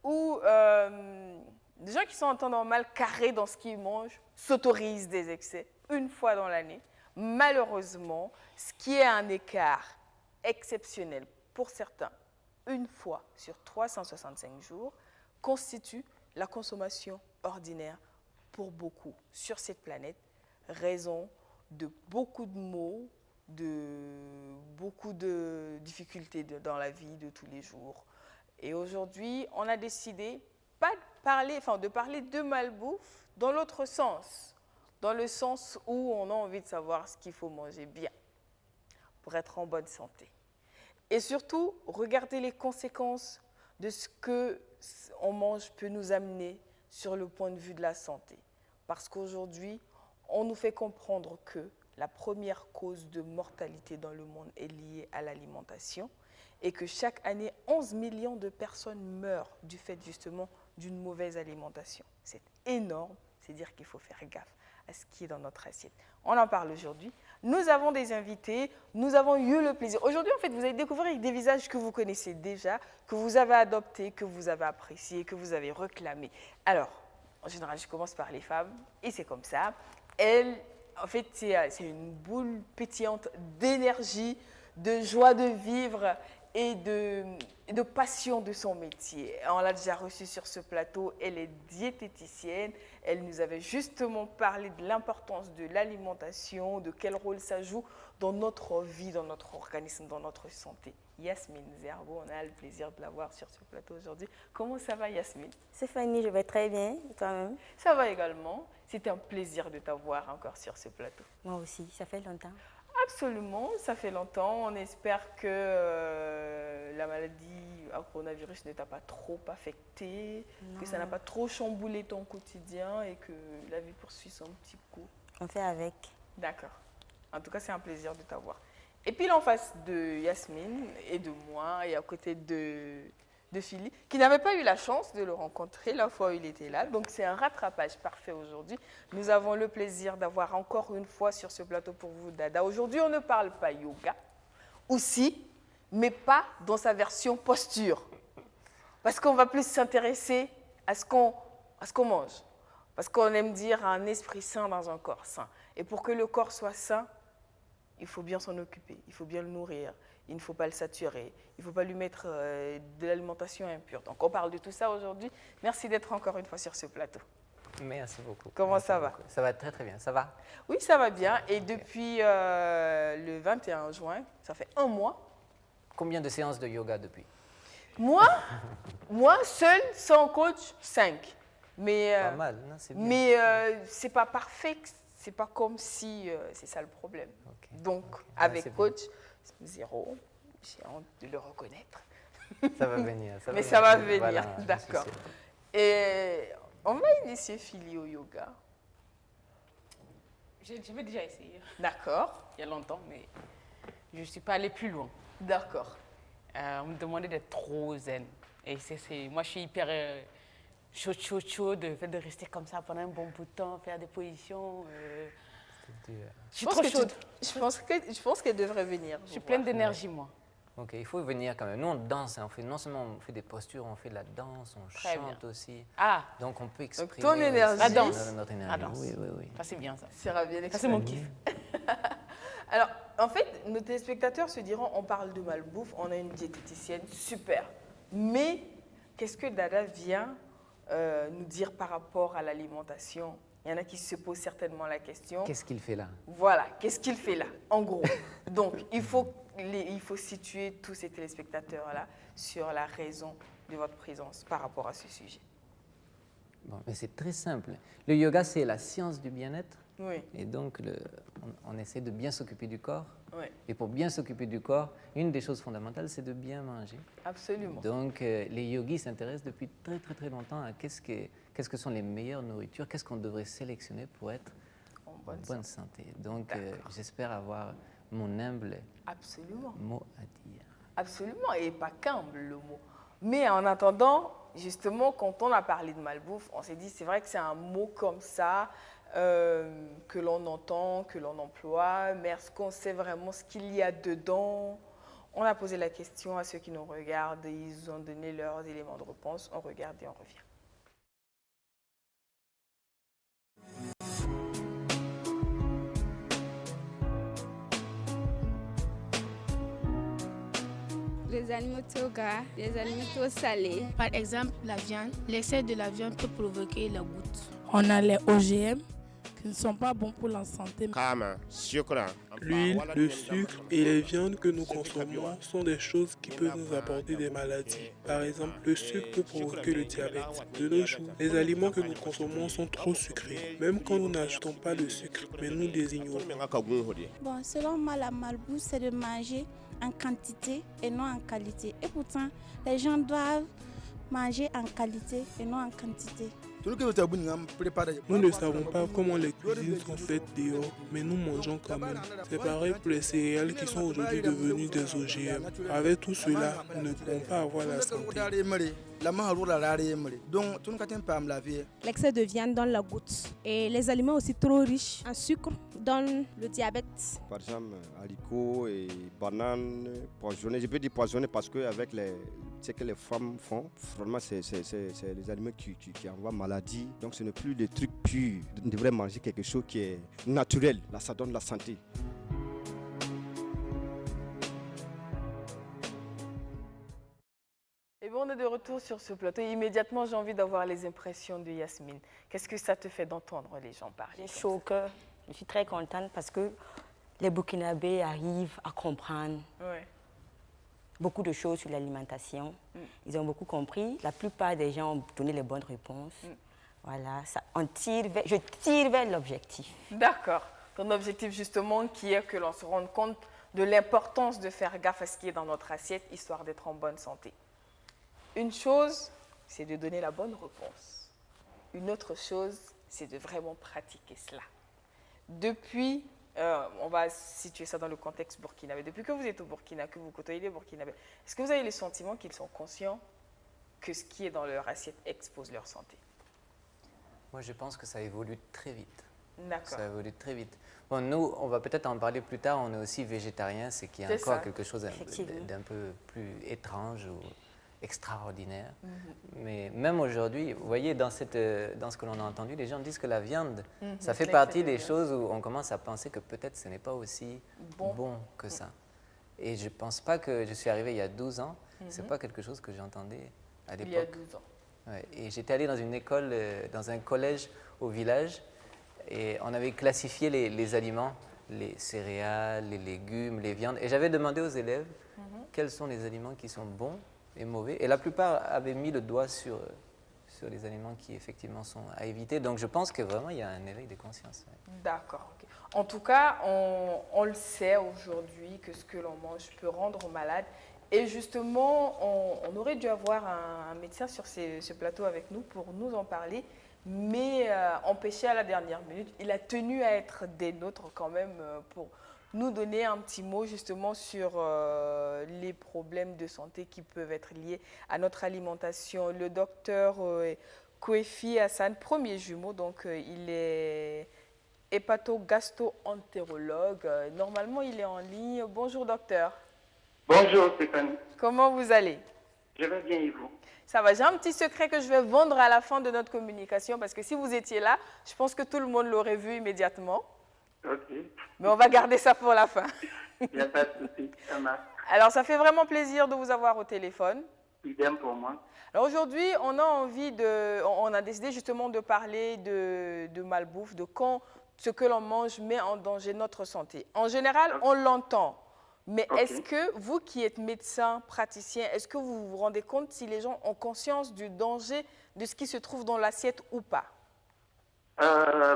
où des gens qui sont en temps normal, carrés dans ce qu'ils mangent, s'autorisent des excès une fois dans l'année. Malheureusement, ce qui est un écart exceptionnel pour certains, une fois sur 365 jours, constitue la consommation ordinaire pour beaucoup sur cette planète, raison de beaucoup de maux, de beaucoup de difficultés dans la vie de tous les jours. Et aujourd'hui, on a décidé de parler de malbouffe dans l'autre sens, dans le sens où on a envie de savoir ce qu'il faut manger bien pour être en bonne santé. Et surtout, regarder les conséquences de ce qu'on mange peut nous amener sur le point de vue de la santé. Parce qu'aujourd'hui, on nous fait comprendre que la première cause de mortalité dans le monde est liée à l'alimentation et que chaque année, 11 millions de personnes meurent du fait justement d'une mauvaise alimentation. C'est énorme, c'est dire qu'il faut faire gaffe à ce qui est dans notre assiette. On en parle aujourd'hui. Nous avons des invités, nous avons eu le plaisir. Aujourd'hui, en fait, vous allez découvrir des visages que vous connaissez déjà, que vous avez adoptés, que vous avez appréciés, que vous avez réclamés. Alors, en général, je commence par les femmes, et c'est comme ça. Elles, en fait, c'est une boule pétillante d'énergie, de joie de vivre et de passion de son métier. On l'a déjà reçue sur ce plateau, elle est diététicienne, elle nous avait justement parlé de l'importance de l'alimentation, de quel rôle ça joue dans notre vie, dans notre organisme, dans notre santé. Yasmine Zerbo, on a le plaisir de la voir sur ce plateau aujourd'hui. Comment ça va Yasmine? Stéphanie, je vais très bien, et toi-même? Ça va également, c'était un plaisir de t'avoir encore sur ce plateau. Moi aussi, ça fait longtemps. Absolument, ça fait longtemps. On espère que la maladie à coronavirus ne t'a pas trop affecté, que ça n'a pas trop chamboulé ton quotidien et que la vie poursuit son petit cours. On fait avec. D'accord. En tout cas, c'est un plaisir de t'avoir. Et puis, en face de Yasmine et de moi, et à côté de Philippe, qui n'avait pas eu la chance de le rencontrer la fois où il était là. Donc, c'est un rattrapage parfait aujourd'hui. Nous avons le plaisir d'avoir encore une fois sur ce plateau pour vous, Dada. Aujourd'hui, on ne parle pas yoga, aussi, mais pas dans sa version posture. Parce qu'on va plus s'intéresser à ce qu'on mange. Parce qu'on aime dire un esprit sain dans un corps sain. Et pour que le corps soit sain, il faut bien s'en occuper, il faut bien le nourrir, il ne faut pas le saturer, il ne faut pas lui mettre de l'alimentation impure. Donc on parle de tout ça aujourd'hui. Merci d'être encore une fois sur ce plateau. Merci beaucoup. Comment Merci ça va? beaucoup. Ça va très très bien, ça va? Oui, ça va bien. Et depuis le 21 juin, ça fait un mois. Combien de séances de yoga depuis? Moi, seule, sans coach, 5. Mais, Pas mal, non, c'est bien. Mais c'est pas parfait, c'est pas comme si c'est ça le problème. Ok, Donc, ok. avec c'est coach, 0, j'ai honte de le reconnaître. bien. Ça va venir. Mais ça va venir, Voilà, d'accord. je suis sûr. Et on va initier Philly au yoga. J'avais déjà essayé D'accord, il y a longtemps, mais je ne suis pas allée plus loin. d'accord. On me demandait d'être trop zen. Et moi, je suis hyper chaude, le fait de rester comme ça pendant un bon bout de temps, faire des positions. C'est dur. Je suis trop chaude. Je pense qu'elle devrait venir. Je suis pleine d'énergie, moi. Ok, il faut venir quand même. Nous, on danse, hein. Non seulement on fait des postures, on fait de la danse, on Très chante bien. aussi. Ah, Donc on peut exprimer ton énergie. aussi La danse. notre énergie. La danse. Oui, oui, oui. ça c'est bien ça. Ça sera bien Ça c'est mon expliqué. kiff. Alors, en fait, nos téléspectateurs se diront, on parle de malbouffe, on a une diététicienne, super. Mais qu'est-ce que Dada vient nous dire par rapport à l'alimentation? Il y en a qui se posent certainement la question. Qu'est-ce qu'il fait là? Voilà, qu'est-ce qu'il fait là, en gros? Donc, il faut situer tous ces téléspectateurs-là sur la raison de votre présence par rapport à ce sujet? Bon, mais c'est très simple. Le yoga, c'est la science du bien-être. Oui, Et donc, on essaie de bien s'occuper du corps. oui, Et pour bien s'occuper du corps, une des choses fondamentales, c'est de bien manger. absolument. Donc, les yogis s'intéressent depuis très, très, très longtemps à qu'est-ce que sont les meilleures nourritures, qu'est-ce qu'on devrait sélectionner pour être En en bonne bonne santé. Donc, D'accord. j'espère avoir mon humble Absolument. mot à dire. Absolument, et pas qu'humble le mot. Mais en attendant, justement, quand on a parlé de malbouffe, on s'est dit, c'est vrai que c'est un mot comme ça, que l'on entend, que l'on emploie, mais est-ce qu'on sait vraiment ce qu'il y a dedans? On a posé la question à ceux qui nous regardent, et ils ont donné leurs éléments de réponse. On regarde et on revient. Les animaux trop gras, les animaux trop salés. Par exemple, la viande. L'excès de la viande peut provoquer la goutte. On a les OGM qui ne sont pas bons pour la santé. L'huile, le sucre et les viandes que nous consommons sont des choses qui peuvent nous apporter des maladies. Par exemple, le sucre peut provoquer le diabète. De nos jours, les aliments que nous consommons sont trop sucrés, même quand nous n'ajoutons pas de sucre, mais nous les ignorons. Bon, selon moi, la malbouffe, c'est de manger en quantité et non en qualité. Et pourtant, les gens doivent manger en qualité et non en quantité. Nous ne savons pas comment les cuisines sont faites dehors, mais nous mangeons quand même. C'est pareil pour les céréales qui sont aujourd'hui devenues des OGM. Avec tout cela, nous ne pourrons pas avoir la santé. L'excès de viande donne la goutte. Et les aliments aussi trop riches en sucre donnent le diabète. Par exemple, haricots et bananes poisonnés. Je peux dire poisonnés parce qu'avec ce que les femmes font, vraiment, c'est les aliments qui envoient maladie. Donc ce n'est plus des trucs purs. On devrait manger quelque chose qui est naturel. Là, ça donne la santé. Et bon, on est de retour sur ce plateau. Immédiatement, j'ai envie d'avoir les impressions de Yasmine. Qu'est-ce que ça te fait d'entendre les gens parler? J'ai chaud au cœur. Je suis très contente parce que les Burkinabés arrivent à comprendre Ouais. beaucoup de choses sur l'alimentation. Ils ont beaucoup compris. La plupart des gens ont donné les bonnes réponses. Voilà, ça, je tire vers l'objectif. D'accord. Ton objectif, justement, qui est que l'on se rende compte de l'importance de faire gaffe à ce qui est dans notre assiette, histoire d'être en bonne santé. Une chose, c'est de donner la bonne réponse. Une autre chose, c'est de vraiment pratiquer cela. Depuis, on va situer ça dans le contexte burkinabé. Depuis que vous êtes au Burkina, que vous côtoyez les Burkinabés, est-ce que vous avez le sentiment qu'ils sont conscients que ce qui est dans leur assiette expose leur santé? Moi, je pense que ça évolue très vite. D'accord. Ça évolue très vite. Bon, nous, on va peut-être en parler plus tard, on est aussi végétariens, c'est qu'il y a C'est encore ça. quelque chose Effectivement. d'un peu plus étrange ou extraordinaire. Mais même aujourd'hui, vous voyez, dans ce que l'on a entendu, les gens disent que la viande, ça fait l'excès partie de des viande. choses où on commence à penser que peut-être ce n'est pas aussi bon que ça. Et je ne pense pas que je suis arrivé il y a 12 ans, ce n'est pas quelque chose que j'entendais à Il y a l'époque. 12 ans. Ouais, et j'étais allé dans une école, dans un collège au village, et on avait classifié les aliments, les céréales, les légumes, les viandes. Et j'avais demandé aux élèves quels sont les aliments qui sont bons et mauvais. Et la plupart avaient mis le doigt sur les aliments qui effectivement sont à éviter. Donc je pense que vraiment il y a un éveil de conscience. Ouais. D'accord. Ok. En tout cas, on le sait aujourd'hui que ce que l'on mange peut rendre malade. Et justement, on aurait dû avoir un médecin sur ce plateau avec nous pour nous en parler, mais empêché à la dernière minute. Il a tenu à être des nôtres quand même pour nous donner un petit mot justement sur les problèmes de santé qui peuvent être liés à notre alimentation. Le docteur Kouefi Hassan, premier jumeau, donc il est hépato-gastro-entérologue. Normalement, il est en ligne. Bonjour docteur. Bonjour Stéphanie, Comment vous allez? je vais bien et vous? Ça va, j'ai un petit secret que je vais vendre à la fin de notre communication parce que si vous étiez là, je pense que tout le monde l'aurait vu immédiatement. Ok, Mais on va garder ça pour la fin. il n'y a pas de souci, ça marche. Alors, ça fait vraiment plaisir de vous avoir au téléphone. Idem pour moi. Alors aujourd'hui, on a décidé justement de parler de malbouffe, de quand ce que l'on mange met en danger notre santé. En général, on l'entend. Mais est-ce que vous qui êtes médecin, praticien, est-ce que vous vous rendez compte si les gens ont conscience du danger de ce qui se trouve dans l'assiette ou pas?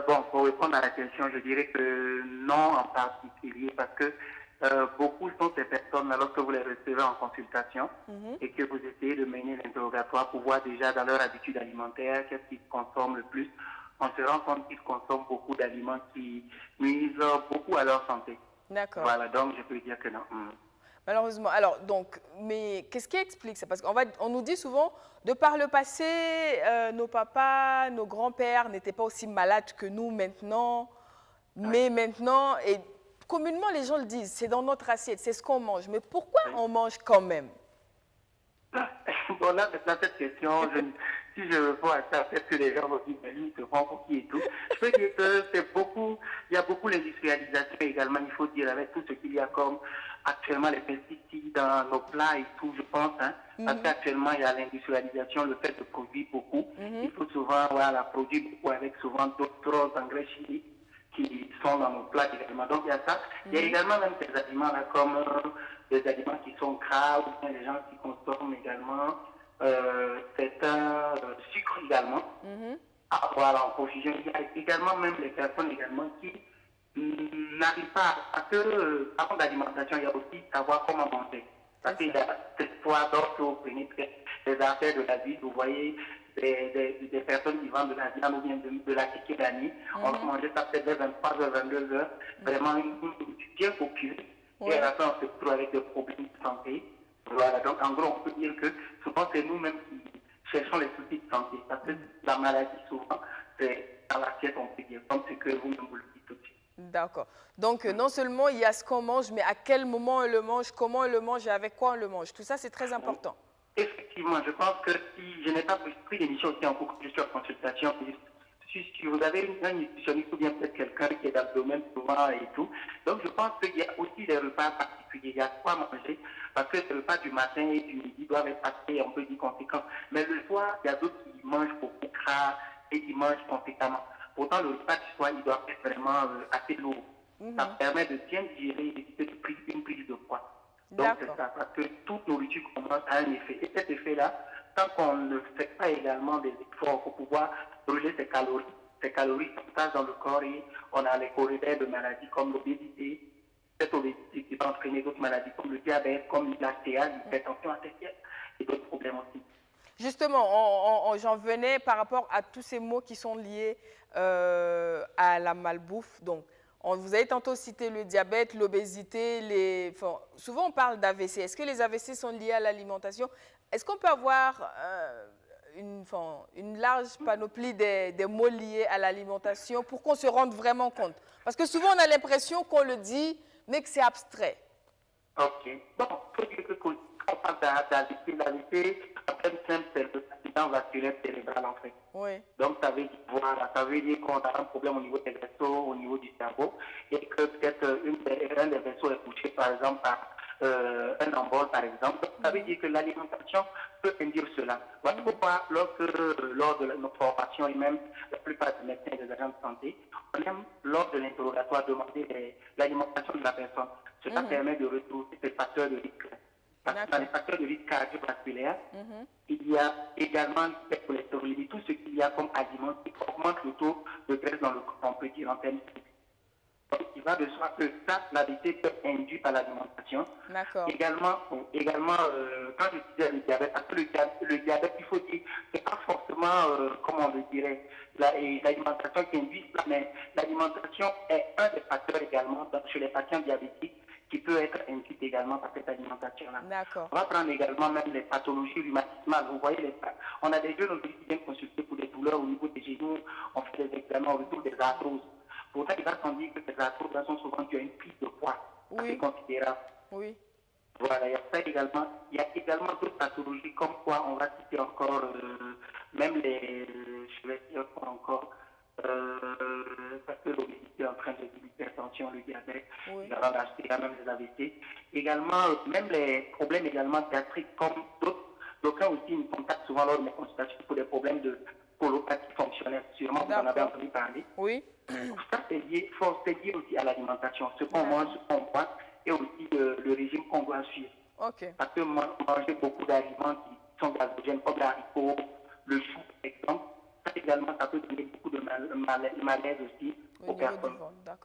Bon, pour répondre à la question, je dirais que non en particulier, parce que beaucoup sont ces personnes, alors que vous les recevez en consultation et que vous essayez de mener l'interrogatoire pour voir déjà dans leur habitude alimentaire qu'est-ce qu'ils consomment le plus, on se rend compte qu'ils consomment beaucoup d'aliments qui nuisent beaucoup à leur santé. D'accord. Voilà, donc je peux dire que non. Malheureusement. Alors, donc, mais qu'est-ce qui explique ça? Parce qu'on nous dit souvent, de par le passé, nos papas, nos grands-pères n'étaient pas aussi malades que nous maintenant. Mais maintenant, et communément, les gens le disent, c'est dans notre assiette, c'est ce qu'on mange. Mais pourquoi on mange quand même? Bon, là, maintenant, cette question, si je réponds à ça, peut-être que les gens vont dire, mais lui, il se prend pour qui et tout. Je peux dire que c'est beaucoup, il y a beaucoup l'industrialisation également, il faut dire, avec tout ce qu'il y a comme actuellement les pesticides dans nos plats et tout, je pense, hein, parce qu'actuellement, il y a l'industrialisation, le fait de produire beaucoup. Il faut souvent produire beaucoup avec souvent d'autres engrais chimiques qui sont dans nos plats également. Donc, il y a ça. Il y a également même ces aliments-là comme des aliments qui sont gras, ou bien les gens qui consomment également certains sucres également. Voilà, en profusion. Il y a également même les personnes également qui n'arrivent pas, parce que avant d'alimentation, il y a aussi savoir comment manger. Parce qu'il y a cette fois lorsque vous prenez les affaires de la vie, vous voyez des personnes qui vendent de la viande ou bien de la ticket la nuit. On va manger ça peut-être vers 23h, 22h, vraiment bien populé. Et à la fin, on se retrouve avec des problèmes de santé. Voilà, donc en gros, on peut dire que souvent c'est nous-mêmes qui cherchons les soucis de santé. Parce que la maladie, souvent, c'est dans l'assiette, on peut dire, comme ce que vous-même vous le dites tout de suite. D'accord. Donc, non seulement il y a ce qu'on mange, mais à quel moment on le mange, comment on le mange et avec quoi on le mange. Tout ça, c'est très important. Effectivement, je pense que si je n'ai pas pris l'émission aussi en cours, je suis en consultation, si vous avez un nutritionniste ou bien peut-être quelqu'un qui est dans le domaine souvent et tout, donc je pense qu'il y a aussi des repas particuliers, il y a quoi manger, parce que les repas du matin et du midi doivent être assez, on peut dire, conséquents. Mais le soir, il y a d'autres qui mangent beaucoup gras et qui mangent conséquemment. Pourtant, le repas du soir, il doit être vraiment assez lourd. Ça permet de bien digérer et d'éviter une prise de poids. Donc c'est ça, parce que toute nourriture commence à un effet. Et cet effet-là, tant qu'on ne fait pas également des efforts pour pouvoir brûler ces calories s'entassent dans le corps et on a les corrélaires de maladies comme l'obésité, cette obésité qui va entraîner d'autres maladies comme le diabète, comme la TH, l'hypertension artérielle et d'autres problèmes aussi. Justement, j'en venais par rapport à tous ces mots qui sont liés à la malbouffe. Donc, vous avez tantôt cité le diabète, l'obésité, souvent on parle d'AVC. Est-ce que les AVC sont liés à l'alimentation? Est-ce qu'on peut avoir une large panoplie des mots liés à l'alimentation pour qu'on se rende vraiment compte? Parce que souvent on a l'impression qu'on le dit, mais que c'est abstrait. Ok. Bon, il faut dire que quand on parle d'AVC, l'AVC, c'est le accident vasculaire cérébral en fait. Oui. Donc ça veut dire qu'on a un problème au niveau des vaisseaux, au niveau du cerveau, et que peut-être un des vaisseaux est touché par exemple par un embol par exemple. Ça veut dire que l'alimentation peut induire cela. Voilà pourquoi lors de notre formation et même la plupart des médecins et des agents de santé, on aime lors de l'interrogatoire demander l'alimentation de la personne. Cela permet de retrouver ces facteurs de risque. Parce que dans les facteurs de risque cardiovasculaire, il y a également l'hypercholestérolémie, tout ce qu'il y a comme aliment qui augmente le taux de graisse dans le corps, on peut dire en termes physiques. Donc, il va de soi que ça, l'AVC peut induire par l'alimentation. Également, quand je disais le diabète, parce que le diabète, il faut dire, c'est pas forcément, comment on le dirait, l'alimentation qui induit ça, mais l'alimentation est un des facteurs également chez les patients diabétiques qui peut être induite également par cette alimentation-là. On va prendre également même les pathologies rhumatismales. Vous voyez, on a des jeunes qui viennent consulter pour des douleurs au niveau des genoux, on fait des examens, on retrouve des arthroses. Pourtant, il va s'en dire que ces arthroses sont souvent dues à une prise de poids assez considérable. Oui. Voilà, il y a ça également. Il y a également d'autres pathologies comme quoi on va citer encore même je vais dire quoi encore, parce que l'obésité est en train de l'hypertension, le diabète, même les AVC. Également, même les problèmes également gastriques comme d'autres. D'aucuns aussi nous contactent souvent lors de mes consultations pour des problèmes de colopathie fonctionnelle. Sûrement, vous en avez entendu parler. Oui. Ça, c'est lié aussi à l'alimentation. Ce qu'on mange, ce qu'on boit et aussi le régime qu'on doit suivre. Parce que manger beaucoup d'aliments qui sont gazogènes, comme l'haricot, le chou, par exemple, ça également, ça peut donner beaucoup de malaise aussi aux personnes.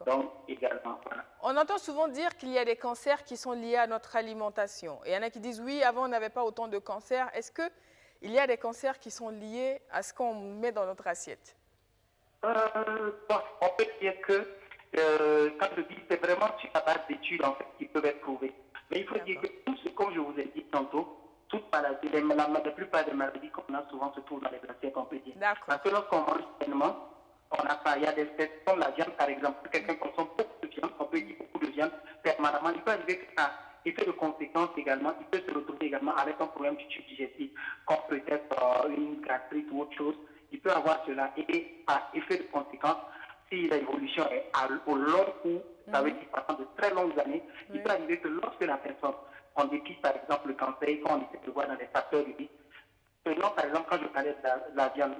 Donc, également, voilà. On entend souvent dire qu'il y a des cancers qui sont liés à notre alimentation. Et il y en a qui disent, oui, avant, on n'avait pas autant de cancers. Est-ce qu'il y a des cancers qui sont liés à ce qu'on met dans notre assiette? On peut dire que, quand je dis, c'est vraiment sur la base d'études en fait, qui peuvent être prouvées. Mais il faut dire que tout ce, comme je vous ai dit tantôt, toute maladie, la plupart des maladies qu'on a souvent se trouvent dans les assiettes, on peut dire. Parce que lorsqu'on mange sainement, on n'a pas, il y a des espèces comme la viande par exemple. Quelqu'un consomme beaucoup de viande, on peut dire beaucoup de viande permanemment. Il peut arriver que ça effet de conséquence également, il peut se retrouver également avec un problème du tube digestif, comme peut-être une gastrite ou autre chose. Il peut avoir cela et par effet de conséquence, si l'évolution est au long cours, ça veut dire pendant de très longues années, il peut arriver que lorsque la personne, on dépiste par exemple le cancer, quand on essaie de voir dans les facteurs de risque, maintenant par exemple quand je parlais de la viande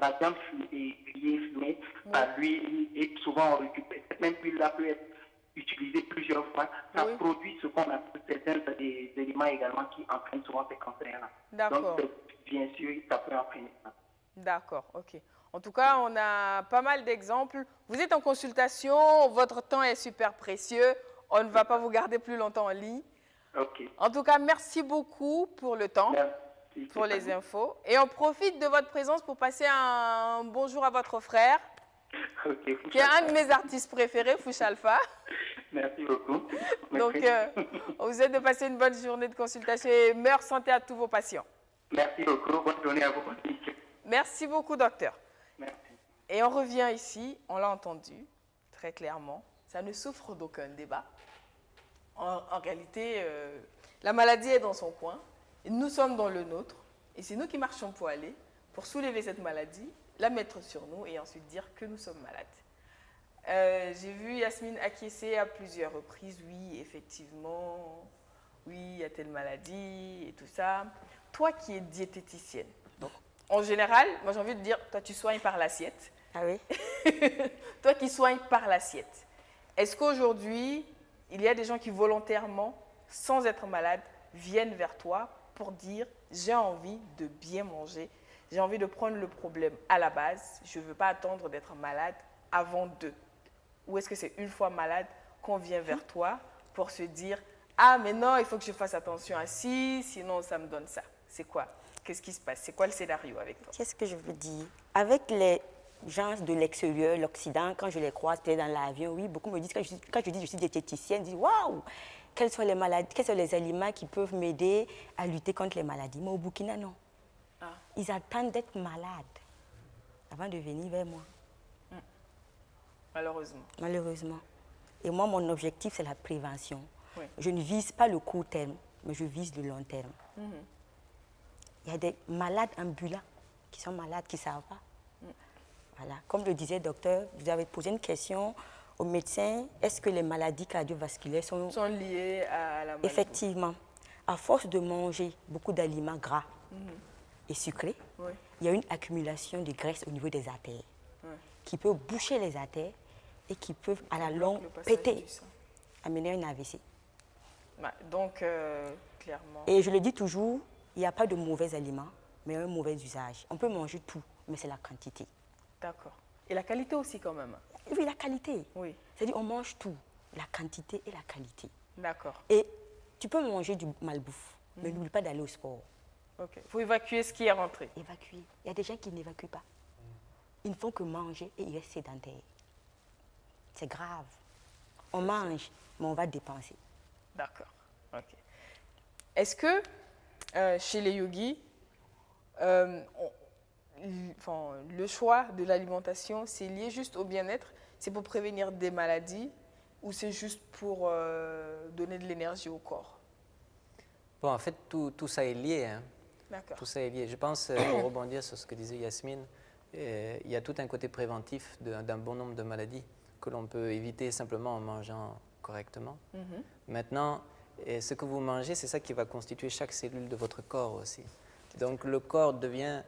fumée par l'huile et souvent on récupère, cette même huile-là peut être utilisée plusieurs fois, ça produit ce qu'on appelle certains des éléments également qui entraînent souvent ces cancers-là. Donc bien sûr, ça peut entraîner ça. D'accord, ok. En tout cas, on a pas mal d'exemples. Vous êtes en consultation, votre temps est super précieux. On ne va pas vous garder plus longtemps en ligne. Okay. En tout cas, merci beaucoup pour le temps, pour les infos. Et on profite de votre présence pour passer un bonjour à votre frère, qui est un de mes artistes préférés, Fouch Alpha. Merci beaucoup. Donc, on vous souhaite de passer une bonne journée de consultation et meilleure santé à tous vos patients. Merci beaucoup. Bonne journée à vous. Merci beaucoup, docteur. Merci. Et on revient ici, on l'a entendu très clairement, ça ne souffre d'aucun débat. En réalité, la maladie est dans son coin, et nous sommes dans le nôtre, et c'est nous qui marchons pour aller, pour soulever cette maladie, la mettre sur nous et ensuite dire que nous sommes malades. J'ai vu Yasmine acquiescer à plusieurs reprises, oui, effectivement, oui, il y a telle maladie et tout ça. Toi qui es diététicienne, donc, en général, moi j'ai envie de dire, toi tu soignes par l'assiette. Ah oui. Toi qui soignes par l'assiette. Est-ce qu'aujourd'hui, il y a des gens qui volontairement, sans être malades, viennent vers toi pour dire « j'ai envie de bien manger, j'ai envie de prendre le problème à la base, je ne veux pas attendre d'être malade avant d'eux ». Ou est-ce que c'est une fois malade qu'on vient vers toi pour se dire « ah mais non, il faut que je fasse attention à ci, sinon ça me donne ça ». C'est quoi? Qu'est-ce qui se passe? C'est quoi le scénario avec toi? Qu'est-ce que je veux dire? Avec les gens de l'extérieur, l'Occident, quand je les croise peut-être dans l'avion, oui, beaucoup me disent, quand je dis je suis diététicienne, ils disent waouh, quelles sont les maladies, quels sont les aliments qui peuvent m'aider à lutter contre les maladies? Mais au Burkina, non. Ils attendent d'être malades avant de venir vers moi. Malheureusement. Malheureusement. Et moi, mon objectif, c'est la prévention. Oui. Je ne vise pas le court terme, mais je vise le long terme. Il y a des malades ambulants qui sont malades, qui ne savent pas. Voilà. Comme le disait le docteur, vous avez posé une question aux médecins, est-ce que les maladies cardiovasculaires sont liées à la maladie? Effectivement. À force de manger beaucoup d'aliments gras et sucrés, il y a une accumulation de graisse au niveau des artères qui peut boucher les artères et qui peuvent à la longue péter, amener un AVC. Donc, clairement... Et je le dis toujours, il n'y a pas de mauvais aliments, mais un mauvais usage. On peut manger tout, mais c'est la quantité. D'accord. Et la qualité aussi quand même? Oui, la qualité. Oui. C'est-à-dire on mange tout, la quantité et la qualité. D'accord. Et tu peux manger du malbouffe, mais n'oublie pas d'aller au sport. Ok. Il faut évacuer ce qui est rentré. Évacuer. Il y a des gens qui n'évacuent pas. Ils ne font que manger et ils restent sédentaires. C'est grave. On mange, mais on va dépenser. D'accord. Ok. Est-ce que chez les yogis, le choix de l'alimentation, c'est lié juste au bien-être? C'est pour prévenir des maladies ou c'est juste pour donner de l'énergie au corps? Bon, en fait, tout ça est lié. Hein. D'accord. Tout ça est lié. Je pense, pour rebondir sur ce que disait Yasmine, il y a tout un côté préventif d'un bon nombre de maladies que l'on peut éviter simplement en mangeant correctement. Maintenant, ce que vous mangez, c'est ça qui va constituer chaque cellule de votre corps aussi. Donc le corps devient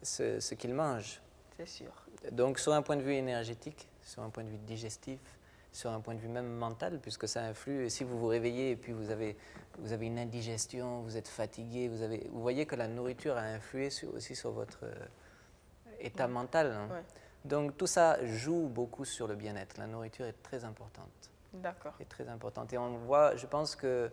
ce qu'il mange. C'est sûr. Donc sur un point de vue énergétique, sur un point de vue digestif, sur un point de vue même mental, puisque ça influe. Si vous vous réveillez et puis vous avez une indigestion, vous êtes fatigué, vous voyez que la nourriture a influé aussi sur votre état mental. Hein. Ouais. Donc tout ça joue beaucoup sur le bien-être. La nourriture est très importante. D'accord. Est très importante. Et on voit, je pense que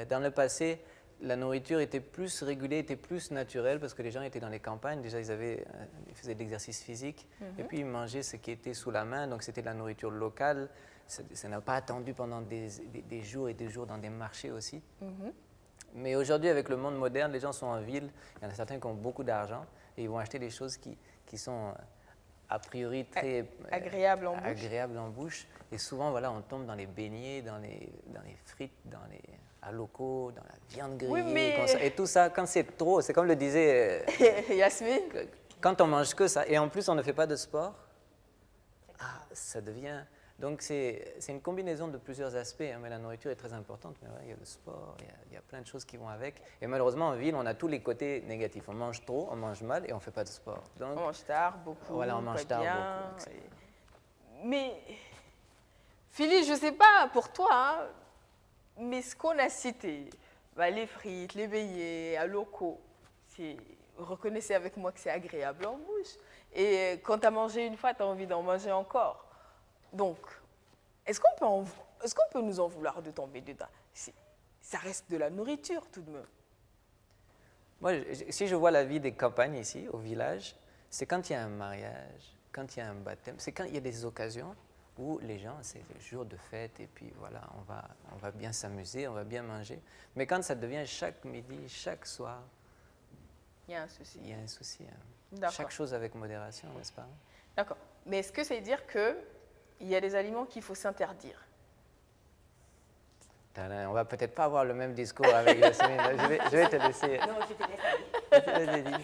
dans le passé, la nourriture était plus régulée, était plus naturelle, parce que les gens étaient dans les campagnes, déjà ils faisaient de l'exercice physique, et puis ils mangeaient ce qui était sous la main, donc c'était de la nourriture locale. Ça n'a pas attendu pendant des jours et des jours dans des marchés aussi. Mais aujourd'hui, avec le monde moderne, les gens sont en ville, il y en a certains qui ont beaucoup d'argent, et ils vont acheter des choses qui sont a priori très agréables en bouche. Et souvent, voilà, on tombe dans les beignets, dans les frites, dans les locaux, dans la viande grillée. Oui, mais... Et tout ça, quand c'est trop, c'est comme le disait Yasmine. Quand on mange que ça, et en plus on ne fait pas de sport, ça devient... Donc c'est une combinaison de plusieurs aspects, hein, mais la nourriture est très importante. Mais ouais, il y a le sport, il y a plein de choses qui vont avec. Et malheureusement, en ville, on a tous les côtés négatifs. On mange trop, on mange mal et on ne fait pas de sport. Donc, on mange tard, beaucoup, voilà, on mange tard, bien. beaucoup. Mais, Philippe, je ne sais pas pour toi, hein, mais ce qu'on a cité, les frites, les beignets, à locaux, reconnaissez avec moi que c'est agréable en bouche. Et quand tu as mangé une fois, tu as envie d'en manger encore. Donc, est-ce qu'on peut nous en vouloir de tomber dedans? Ça reste de la nourriture tout de même. Moi, si je vois la vie des campagnes ici, au village, c'est quand il y a un mariage, quand il y a un baptême, c'est quand il y a des occasions où les gens, c'est le jour de fête et puis voilà, on va bien s'amuser, on va bien manger. Mais quand ça devient chaque midi, chaque soir, il y a un souci. Il y a un souci. Hein. Chaque chose avec modération, n'est-ce pas? D'accord. Mais est-ce que ça veut dire qu'il y a des aliments qu'il faut s'interdire? On va peut-être pas avoir le même discours avec Yasmine. Je vais te laisser. Non, je te laisse.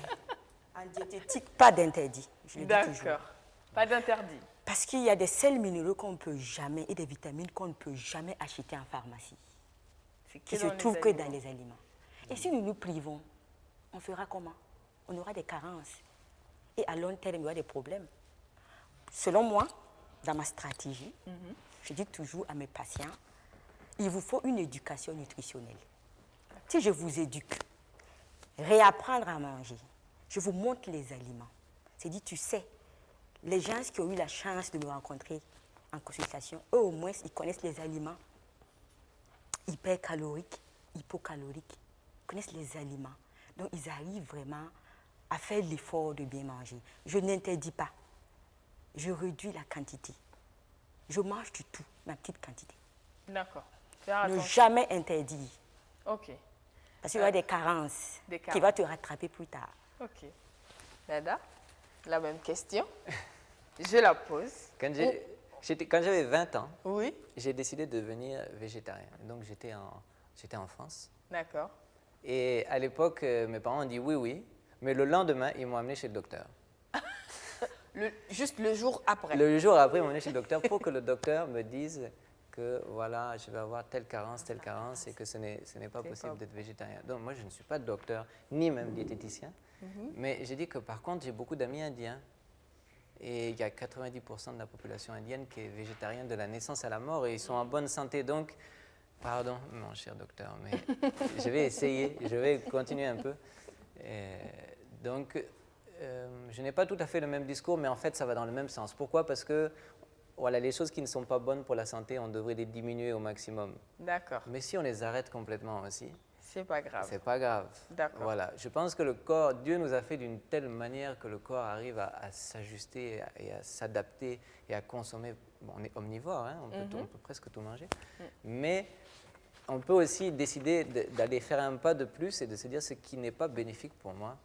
En diététique, pas d'interdit. D'accord. Pas d'interdit. Parce qu'il y a des sels minéraux qu'on ne peut jamais et des vitamines qu'on ne peut jamais acheter en pharmacie. Qui se trouvent que dans les aliments. Et si nous nous privons, on fera comment? On aura des carences. Et à long terme, il y aura des problèmes. Selon moi, dans ma stratégie, je dis toujours à mes patients, il vous faut une éducation nutritionnelle. Si je vous éduque, réapprendre à manger, je vous montre les aliments. C'est-à-dire, tu sais, les gens qui ont eu la chance de me rencontrer en consultation, eux au moins, ils connaissent les aliments hypercaloriques, hypocaloriques. Ils connaissent les aliments. Donc, ils arrivent vraiment à faire l'effort de bien manger. Je n'interdis pas. Je réduis la quantité. Je mange du tout, ma petite quantité. D'accord. Ne jamais interdire. OK. Parce qu'il y aura des carences qui vont te rattraper plus tard. OK. Nada, la même question. Je la pose. Quand j'avais 20 ans, oui, j'ai décidé de devenir végétarien. Donc j'étais en France. D'accord. Et à l'époque, mes parents ont dit oui, mais le lendemain, ils m'ont amené chez le docteur. Juste le jour après? Le jour après, ils m'ont amené chez le docteur pour que le docteur me dise que voilà, je vais avoir telle carence, et que ce n'est pas possible d'être végétarien. Donc moi, je ne suis pas docteur, ni même diététicien, mais j'ai dit que par contre, j'ai beaucoup d'amis indiens. Et il y a 90% de la population indienne qui est végétarienne de la naissance à la mort et ils sont en bonne santé. Donc, pardon, mon cher docteur, mais je vais essayer, je vais continuer un peu. Donc, je n'ai pas tout à fait le même discours, mais en fait, ça va dans le même sens. Pourquoi? Parce que voilà, les choses qui ne sont pas bonnes pour la santé, on devrait les diminuer au maximum. D'accord. Mais si on les arrête complètement aussi, c'est pas grave. C'est pas grave. D'accord. Voilà. Je pense que le corps, Dieu nous a fait d'une telle manière que le corps arrive à s'ajuster et à s'adapter et à consommer. Bon, on est omnivore, hein, on peut presque tout manger. Mais on peut aussi décider d'aller faire un pas de plus et de se dire ce qui n'est pas bénéfique pour moi,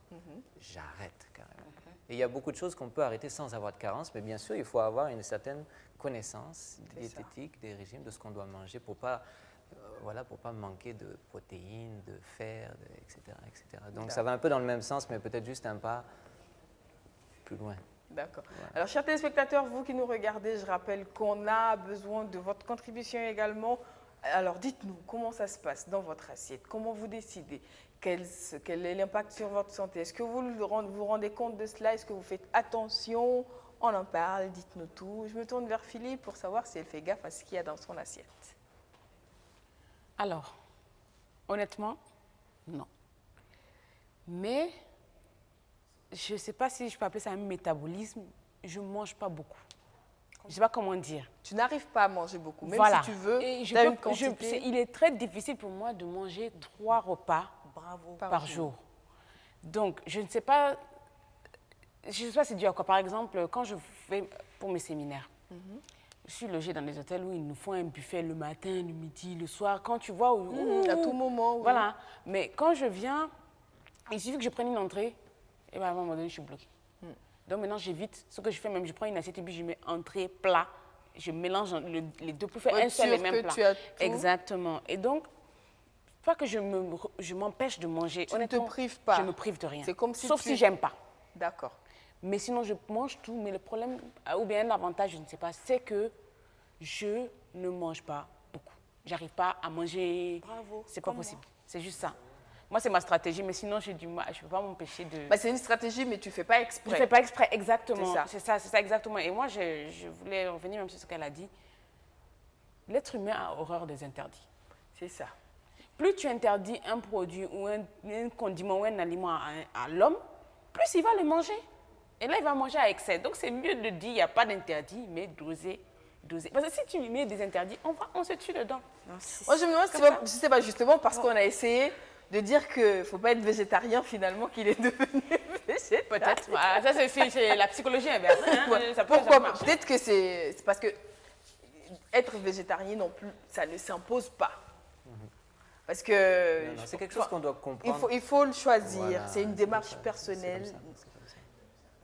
j'arrête carrément. Et il y a beaucoup de choses qu'on peut arrêter sans avoir de carence, mais bien sûr, il faut avoir une certaine connaissance diététique des régimes, de ce qu'on doit manger pour pas manquer de protéines, de fer, etc., etc. Donc ça va un peu dans le même sens, mais peut-être juste un pas plus loin. D'accord. Ouais. Alors, chers téléspectateurs, vous qui nous regardez, je rappelle qu'on a besoin de votre contribution également. Alors, dites-nous, comment ça se passe dans votre assiette? Comment vous décidez? Quel est l'impact sur votre santé? Est-ce que vous vous rendez compte de cela? Est-ce que vous faites attention On en parle, dites-nous tout. Je me tourne vers Philippe pour savoir si elle fait gaffe à ce qu'il y a dans son assiette. Alors, honnêtement, non. Mais, je ne sais pas si je peux appeler ça un métabolisme. Je ne mange pas beaucoup. Je ne sais pas comment dire. Tu n'arrives pas à manger beaucoup, même voilà. si tu veux, tu as une quantité. il est très difficile pour moi de manger 3 repas par jour. Donc, je ne sais pas, c'est dû à quoi. Par exemple, quand je vais pour mes séminaires, je suis logée dans des hôtels où ils nous font un buffet le matin, le midi, le soir. Quand tu vois, à tout moment. Oui. Voilà. Mais quand je viens, il suffit que je prenne une entrée, et bien à un moment donné, je suis bloquée. Donc maintenant, j'évite. Ce que je fais, même, je prends une assiette et puis je mets entrée, plat. Je mélange les deux pour faire un seul et même plat. Exactement. Et donc, pas que je m'empêche de manger. Tu ne te prives pas. Je ne me prive de rien. C'est comme si Sauf si j'aime pas. D'accord. Mais sinon, je mange tout. Mais le problème, ou bien l'avantage, je ne sais pas, c'est que je ne mange pas beaucoup. J'arrive pas à manger. Bravo. C'est pas possible. C'est juste ça. Moi, c'est ma stratégie, mais sinon, j'ai du mal. Je ne peux pas m'empêcher de... C'est une stratégie, mais tu ne fais pas exprès. Je ne fais pas exprès, exactement. C'est ça exactement. Et moi, je voulais revenir même sur ce qu'elle a dit. L'être humain a horreur des interdits. C'est ça. Plus tu interdis un produit ou un condiment ou un aliment à l'homme, plus il va le manger. Et là, il va manger à excès. Donc, c'est mieux de dire, il n'y a pas d'interdit, mais doser. Parce que si tu mets des interdits, on se tue dedans. Moi, je me demande, je sais pas, justement, parce qu'on a essayé de dire qu'il ne faut pas être végétarien, finalement, qu'il est devenu végétarien. Peut-être. Voilà, ça, c'est la psychologie inverse. Hein, pourquoi? Peut-être que c'est parce que être végétarien non plus, ça ne s'impose pas. Parce que... Non, c'est quelque chose qu'on doit comprendre. Il faut le choisir. Voilà, c'est une démarche personnelle. C'est comme ça.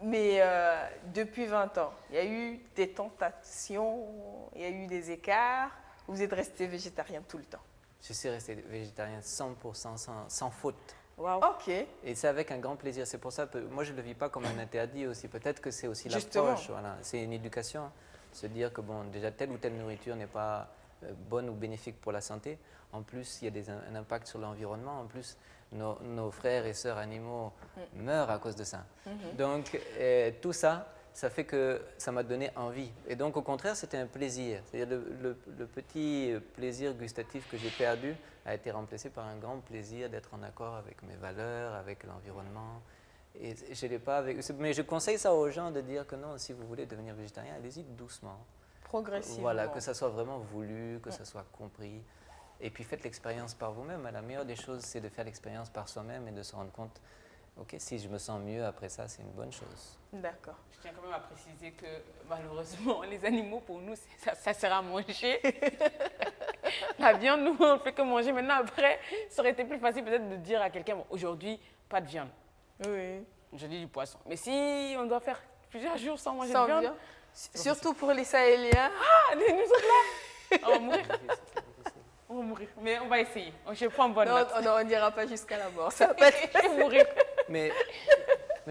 Mais depuis 20 ans, il y a eu des tentations, il y a eu des écarts. Vous êtes resté végétarien tout le temps? Je suis resté végétarien 100%, sans faute. Wow. Ok. Et c'est avec un grand plaisir. C'est pour ça que moi, je ne le vis pas comme un interdit aussi. Peut-être que c'est aussi Justement. l'approche. Voilà. C'est une éducation. Se dire que bon, déjà, telle ou telle nourriture n'est pas bonne ou bénéfique pour la santé. En plus, il y a un impact sur l'environnement. En plus, nos frères et sœurs animaux meurent à cause de ça. Donc, tout ça, ça fait que ça m'a donné envie. Et donc, au contraire, c'était un plaisir. C'est-à-dire le petit plaisir gustatif que j'ai perdu a été remplacé par un grand plaisir d'être en accord avec mes valeurs, avec l'environnement. Et je l'ai pas avec... Mais je conseille ça aux gens de dire que non, si vous voulez devenir végétarien, allez-y doucement. Progressivement. Voilà, que ça soit vraiment voulu, que ça soit compris. Et puis faites l'expérience par vous-même. La meilleure des choses, c'est de faire l'expérience par soi-même et de se rendre compte, ok, si je me sens mieux après ça, c'est une bonne chose. D'accord. Je tiens quand même à préciser que malheureusement, les animaux, pour nous, ça sert à manger. La viande, nous, on ne fait que manger. Maintenant, après, ça aurait été plus facile peut-être de dire à quelqu'un, bon, aujourd'hui, pas de viande. Oui. Je dis du poisson. Mais si on doit faire plusieurs jours sans manger de viande... Surtout pour les Sahéliens. Ah, nous autres là, on va mourir. On va mourir, mais on va essayer. Je prends bonne note. Non, on n'ira pas jusqu'à la mort. Ça va pas être... Je vais mourir. Mais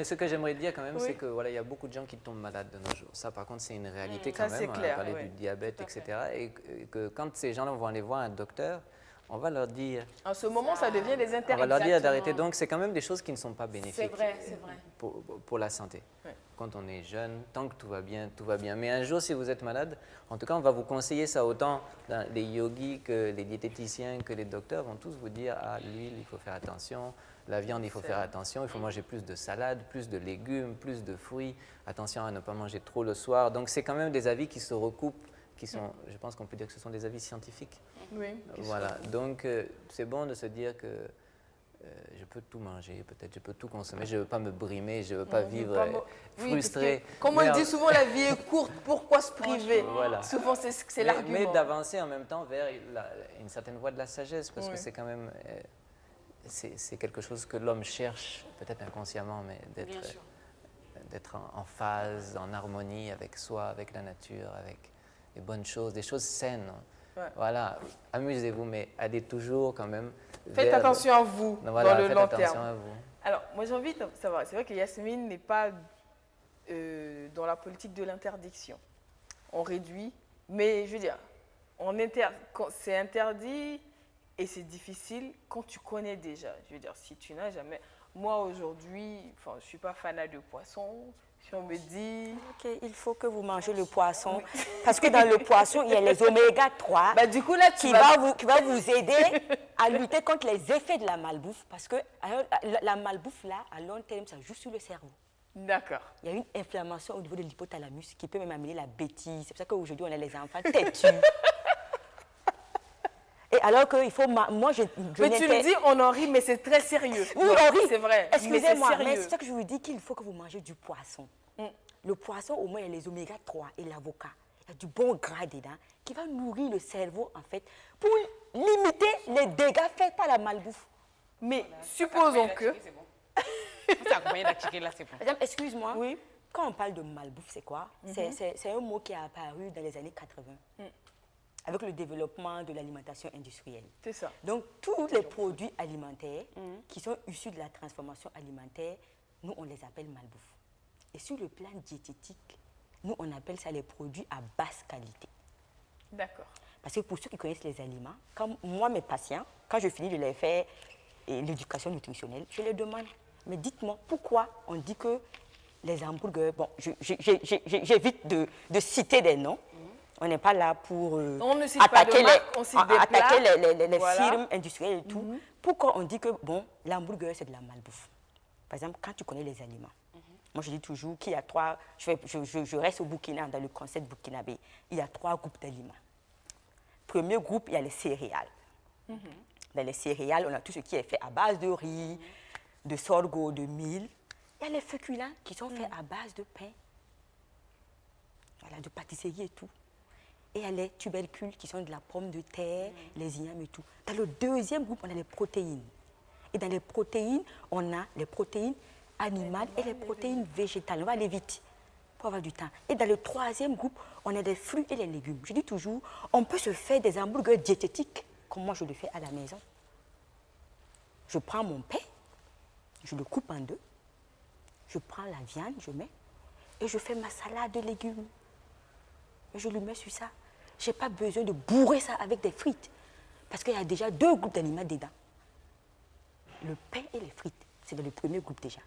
ce que j'aimerais dire quand même, c'est que voilà, il y a beaucoup de gens qui tombent malades de nos jours. Ça, par contre, c'est une réalité quand même. Clair, on va parler du diabète, etc. Et que quand ces gens-là vont aller voir un docteur, on va leur dire... En ce moment, ça devient des interdits. On va leur dire d'arrêter. Donc, c'est quand même des choses qui ne sont pas bénéfiques. C'est vrai. Pour la santé. Ouais. Quand on est jeune, tant que tout va bien, tout va bien. Mais un jour, si vous êtes malade, en tout cas, on va vous conseiller ça autant les yogis que les diététiciens, que les docteurs vont tous vous dire, ah, l'huile, il faut faire attention, la viande, il faut faire attention, il faut manger plus de salade, plus de légumes, plus de fruits, attention à ne pas manger trop le soir. Donc, c'est quand même des avis qui se recoupent, qui sont, je pense qu'on peut dire que ce sont des avis scientifiques. Oui. Voilà, donc c'est bon de se dire que je peux tout manger, peut-être je peux tout consommer, je ne veux pas me brimer, je ne veux pas vivre frustré. Comme on le dit souvent, la vie est courte, pourquoi se priver? Voilà. Souvent, c'est l'argument. Mais d'avancer en même temps vers une certaine voie de la sagesse, parce que c'est quand même, c'est quelque chose que l'homme cherche, peut-être inconsciemment, mais d'être en phase, en harmonie avec soi, avec la nature, avec les bonnes choses, des choses saines. Ouais. Voilà, amusez-vous, mais allez toujours quand même. Faites attention à vous dans le long terme. À vous. Alors, moi j'ai envie de savoir, c'est vrai que Yasmine n'est pas dans la politique de l'interdiction. On réduit, mais je veux dire, c'est interdit et c'est difficile quand tu connais déjà. Je veux dire, si tu n'as jamais... Moi aujourd'hui, je ne suis pas fanat de poisson, Puis on me dit... Ok, il faut que vous mangez le poisson. Parce que dans le poisson, il y a les oméga 3 bah, du coup, là, qui va vous aider à lutter contre les effets de la malbouffe. Parce que la malbouffe, là, à long terme, ça joue sur le cerveau. D'accord. Il y a une inflammation au niveau de l'hypothalamus qui peut même amener la bêtise. C'est pour ça qu'aujourd'hui, on a les enfants têtus. Et alors qu'il faut... Moi, mais tu me dis, on en rit, mais c'est très sérieux. Oui, on rit. C'est vrai. Excusez-moi, mais c'est ça que je vous dis qu'il faut que vous mangez du poisson. Le poisson, au moins, il y a les oméga 3 et l'avocat. Il y a du bon gras dedans qui va nourrir le cerveau, en fait, pour limiter les dégâts faits par la malbouffe. Mais supposons que... C'est accompagné d'attiquer là, c'est bon. Madame, excuse-moi. Oui. Quand on parle de malbouffe, c'est quoi? C'est un mot qui est apparu dans les années 80. Avec le développement de l'alimentation industrielle. C'est ça. Donc, tous les produits alimentaires qui sont issus de la transformation alimentaire, nous, on les appelle malbouffe. Et sur le plan diététique, nous, on appelle ça les produits à basse qualité. D'accord. Parce que pour ceux qui connaissent les aliments, comme moi, mes patients, quand je finis de les faire l'éducation nutritionnelle, je les demande, mais dites-moi, pourquoi on dit que les hamburgers, bon, j'évite de citer des noms, on n'est pas là pour attaquer les firmes industrielles et tout. Pourquoi on dit que, bon, l'hamburger, c'est de la malbouffe? Par exemple, quand tu connais les aliments, moi, je dis toujours qu'il y a trois... Je reste au Burkina, dans le concept burkinabé. Il y a 3 groupes d'aliments. Premier groupe, il y a les céréales. Dans les céréales, on a tout ce qui est fait à base de riz, de sorgho, de mil. Il y a les féculents qui sont faits à base de pain, voilà, de pâtisserie et tout. Et il y a les tubercules qui sont de la pomme de terre, les ignames et tout. Dans le deuxième groupe, on a les protéines. Et dans les protéines, on a les protéines animales et les protéines végétales. On va aller vite pour avoir du temps. Et dans le troisième groupe, on a des fruits et les légumes. Je dis toujours, on peut se faire des hamburgers diététiques, comme moi je le fais à la maison. Je prends mon pain, je le coupe en 2, je prends la viande, je mets, et je fais ma salade de légumes. Et je le mets sur ça. Je n'ai pas besoin de bourrer ça avec des frites, parce qu'il y a déjà 2 groupes d'aliments dedans. Le pain et les frites, c'est dans le premier groupe déjà.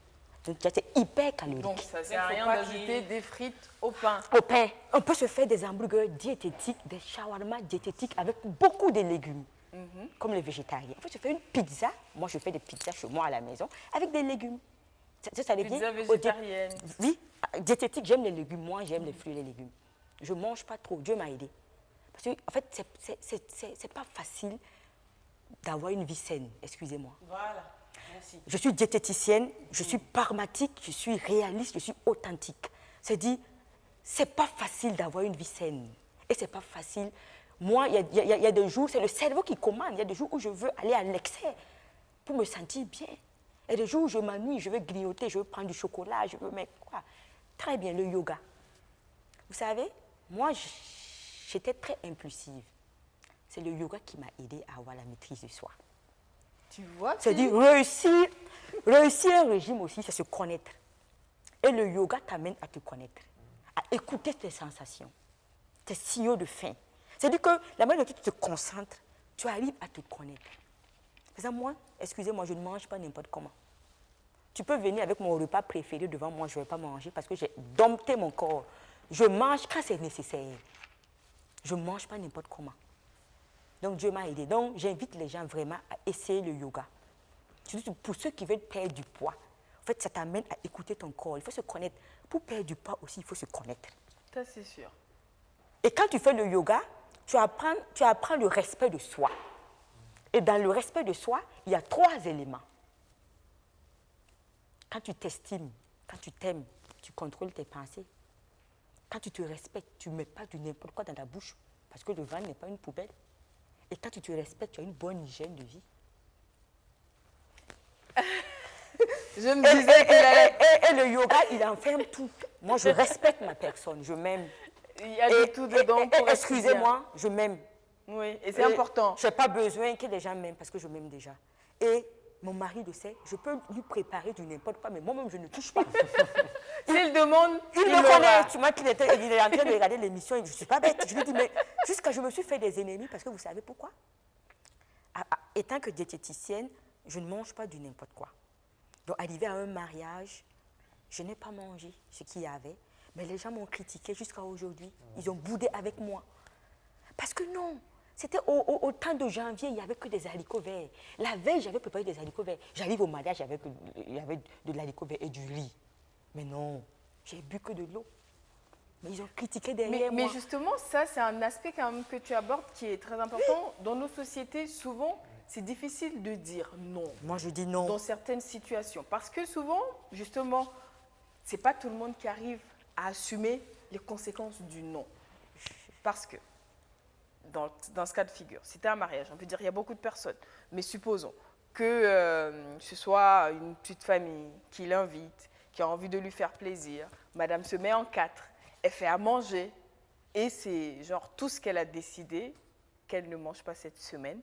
Donc c'est hyper calorique. Donc ça ne sert à rien d'ajouter des frites au pain. Au pain. On peut se faire des hamburgers diététiques, des shawarma diététiques avec beaucoup de légumes, comme les végétariens. On peut se faire une pizza. Moi, je fais des pizzas chez moi à la maison avec des légumes. Ça pizza végétarienne. Oui, diététique, j'aime les légumes. Moi, j'aime les fruits et les légumes. Je ne mange pas trop. Dieu m'a aidé. Parce que, en fait, c'est pas facile d'avoir une vie saine. Excusez-moi. Voilà. Merci. Je suis diététicienne, je suis pragmatique, je suis réaliste, je suis authentique. C'est-à-dire, c'est pas facile d'avoir une vie saine. Et c'est pas facile. Moi, il y a des jours, c'est le cerveau qui commande. Il y a des jours où je veux aller à l'excès pour me sentir bien. Il y a des jours où je m'ennuie, je veux grignoter, je veux prendre du chocolat, je veux mettre quoi. Très bien, le yoga. Vous savez, moi, j'étais très impulsive. C'est le yoga qui m'a aidée à avoir la maîtrise de soi. Tu vois, c'est-à-dire réussir un régime aussi, c'est se connaître. Et le yoga t'amène à te connaître, à écouter tes sensations, tes signaux de faim. C'est-à-dire que la manière dont tu te concentres, tu arrives à te connaître. Par exemple, moi, excusez-moi, je ne mange pas n'importe comment. Tu peux venir avec mon repas préféré devant moi, je ne vais pas manger parce que j'ai dompté mon corps. Je mange quand c'est nécessaire. Je ne mange pas n'importe comment. Donc, Dieu m'a aidé. Donc, j'invite les gens vraiment à essayer le yoga. Surtout pour ceux qui veulent perdre du poids. En fait, ça t'amène à écouter ton corps. Il faut se connaître. Pour perdre du poids aussi, il faut se connaître. Ça, c'est sûr. Et quand tu fais le yoga, tu apprends le respect de soi. Et dans le respect de soi, il y a 3 éléments. Quand tu t'estimes, quand tu t'aimes, tu contrôles tes pensées. Quand tu te respectes, tu ne mets pas du n'importe quoi dans ta bouche. Parce que le ventre n'est pas une poubelle. Et quand tu te respectes, tu as une bonne hygiène de vie. Je me disais qu'il allait... Et le yoga, il enferme tout. Moi, je respecte ma personne, je m'aime. Il y a de tout dedans pour excusez-moi, je m'aime. Oui, et c'est important. Je n'ai pas besoin que les gens m'aiment parce que je m'aime déjà. Et mon mari le sait, je peux lui préparer du n'importe quoi, mais moi-même, je ne touche pas. S'il demande, il me connaît. Tu vois qu'il est en train de regarder l'émission et je ne suis pas bête. Je lui dis, mais jusqu'à je me suis fait des ennemis parce que vous savez pourquoi? Étant que diététicienne, je ne mange pas du n'importe quoi. Donc, arrivé à un mariage, Je n'ai pas mangé ce qu'il y avait, mais les gens m'ont critiqué jusqu'à aujourd'hui. Ils ont boudé avec moi. Parce que non, c'était au temps de janvier, il n'y avait que des haricots verts. La veille, j'avais préparé des haricots verts. J'arrive au mariage, il y avait de l'haricot vert et du riz. Mais non, j'ai bu que de l'eau. Mais ils ont critiqué derrière moi. Mais justement, ça, c'est un aspect quand même que tu abordes qui est très important. Dans nos sociétés, souvent, c'est difficile de dire non. Moi, je dis non. Dans certaines situations. Parce que souvent, justement, ce n'est pas tout le monde qui arrive à assumer les conséquences du non. Parce que, dans ce cas de figure, c'était un mariage, on peut dire qu'il y a beaucoup de personnes. Mais supposons que ce soit une petite famille qui l'invite, qui a envie de lui faire plaisir. Madame se met en quatre. Elle fait à manger et c'est genre tout ce qu'elle a décidé qu'elle ne mange pas cette semaine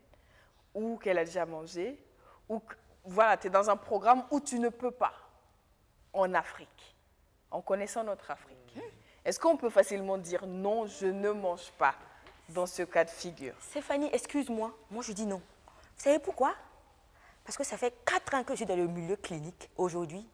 ou qu'elle a déjà mangé ou voilà, tu es dans un programme où tu ne peux pas en Afrique, en connaissant notre Afrique. Est-ce qu'on peut facilement dire non, je ne mange pas dans ce cas de figure? Stéphanie, excuse-moi, moi je dis non. Vous savez pourquoi? Parce que ça fait 4 ans que je suis dans le milieu clinique aujourd'hui.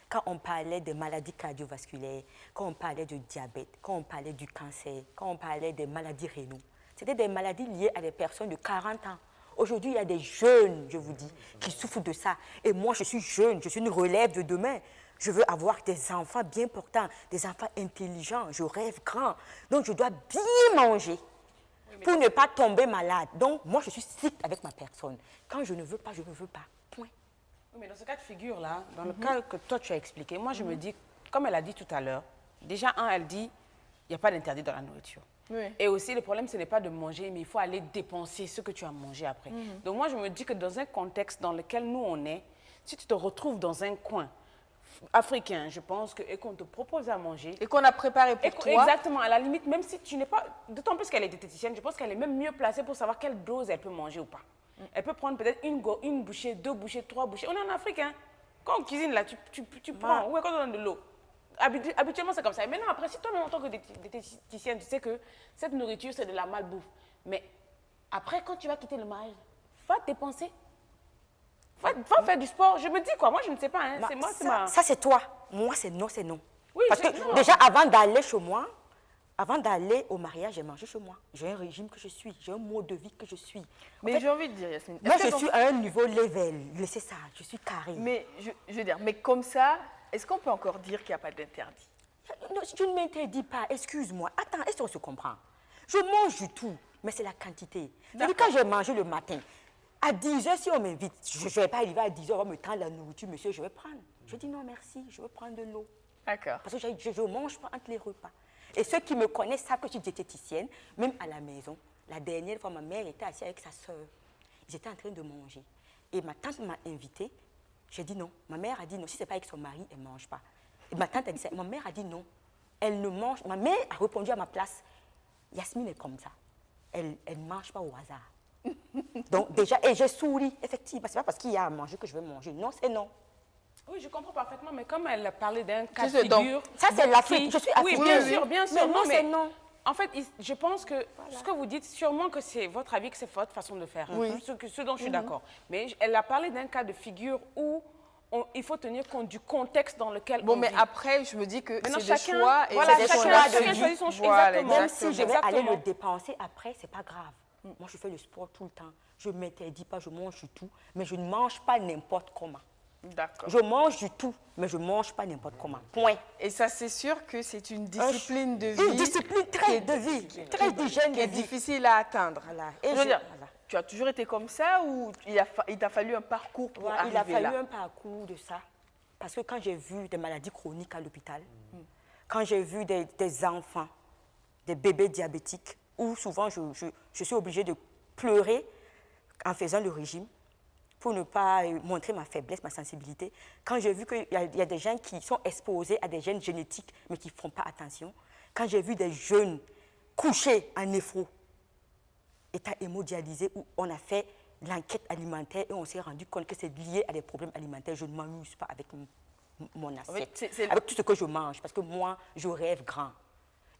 Quand on parlait des maladies cardiovasculaires, quand on parlait du diabète, quand on parlait du cancer, quand on parlait des maladies rénales, c'était des maladies liées à des personnes de 40 ans. Aujourd'hui, il y a des jeunes, je vous dis, qui souffrent de ça. Et moi, je suis jeune, je suis une relève de demain. Je veux avoir des enfants bien portants, des enfants intelligents, je rêve grand. Donc, je dois bien manger pour ne pas tomber malade. Donc, moi, je suis stricte avec ma personne. Quand je ne veux pas, je ne veux pas. Point. Oui, mais dans ce cas de figure-là, dans le cas que toi, tu as expliqué, moi, je me dis, comme elle a dit tout à l'heure, déjà, elle dit, il n'y a pas d'interdit dans la nourriture. Oui. Et aussi, le problème, ce n'est pas de manger, mais il faut aller dépenser ce que tu as mangé après. Donc, moi, je me dis que dans un contexte dans lequel nous, on est, si tu te retrouves dans un coin africain, je pense que, et qu'on te propose à manger... Et qu'on a préparé pour toi. Exactement, à la limite, même si tu n'es pas... D'autant plus qu'elle est diététicienne, je pense qu'elle est même mieux placée pour savoir quelle dose elle peut manger ou pas. Elle peut prendre peut-être une bouchée, 2 bouchées, 3 bouchées. On est en Afrique, hein. Quand on cuisine, là, tu prends. Ou quand on donne de l'eau. Habituellement, c'est comme ça. Et maintenant, après, si toi, en tant que diététicienne, tu sais que cette nourriture, c'est de la malbouffe. Mais après, quand tu vas quitter le mariage, va dépenser. Va faire du sport. Je me dis quoi, moi, je ne sais pas. Hein. Bah, C'est moi, ça, c'est toi. Moi, c'est non, c'est non. Oui, parce que déjà, avant d'aller chez moi, avant d'aller au mariage, j'ai mangé chez moi. J'ai un régime que je suis, j'ai un mode de vie que je suis. Mais en fait, j'ai envie de dire, Yasmine... Moi, je suis à un niveau level. Laissez ça, je suis carré. Mais, je veux dire, mais comme ça, est-ce qu'on peut encore dire qu'il n'y a pas d'interdit? Non, je ne m'interdis pas, excuse-moi. Attends, est-ce qu'on se comprend? Je mange du tout, mais c'est la quantité. Quand j'ai mangé le matin, à 10h, si on m'invite, je ne vais pas arriver à 10h, on va me tendre la nourriture, monsieur, je vais prendre. Je dis non, merci, je veux prendre de l'eau. D'accord. Parce que je ne mange pas entre les repas. Et ceux qui me connaissent savent que je suis diététicienne, même à la maison. La dernière fois, ma mère était assise avec sa soeur. Ils étaient en train de manger. Et ma tante m'a invitée. J'ai dit non. Ma mère a dit non. Si ce n'est pas avec son mari, elle ne mange pas. Et ma tante a dit ça. Ma mère a dit non. Elle ne mange. Ma mère a répondu à ma place. Yasmine est comme ça. Elle ne mange pas au hasard. Donc déjà, et j'ai souri. Effectivement, ce n'est pas parce qu'il y a à manger que je vais manger. Non, c'est non. Oui, je comprends parfaitement, mais comme elle a parlé d'un cas de donc, figure... Ça, c'est l'Afrique. Je suis africaine. Oui, bien sûr, bien sûr. Mais non, c'est non. En fait, je pense que ce que vous dites, sûrement que c'est votre avis, que c'est votre façon de faire. Oui. Ce dont je suis d'accord. Mais elle a parlé d'un cas de figure où il faut tenir compte du contexte dans lequel on mais vit. après, je me dis que Maintenant, c'est des chacun, choix. Et voilà, c'est des chacun choisit son choix. Voilà, Exactement. Même si je vais aller Exactement. le dépenser après, ce n'est pas grave. Moi, je fais le sport tout le temps. Je ne m'interdis pas, je mange du tout. Mais je ne mange pas n'importe comment. D'accord. Je mange du tout, mais je ne mange pas n'importe comment. Point. Et ça, c'est sûr que c'est une discipline de vie. Une discipline très de vie, très d'hygiène qui est de vie. difficile à atteindre. Voilà. Je veux dire, tu as toujours été comme ça ou il t'a fallu un parcours pour arriver là? Il a fallu un parcours de ça. Parce que quand j'ai vu des maladies chroniques à l'hôpital, quand j'ai vu des enfants, des bébés diabétiques, où souvent je suis obligée de pleurer en faisant le régime, pour ne pas montrer ma faiblesse, ma sensibilité. Quand j'ai vu qu'il y a des gens qui sont exposés à des gènes génétiques, mais qui ne font pas attention. Quand j'ai vu des jeunes couchés en néphro, état hémodialysé, où on a fait l'enquête alimentaire et on s'est rendu compte que c'est lié à des problèmes alimentaires, je ne m'amuse pas avec mon assiette, avec tout ce que je mange, parce que moi, je rêve grand.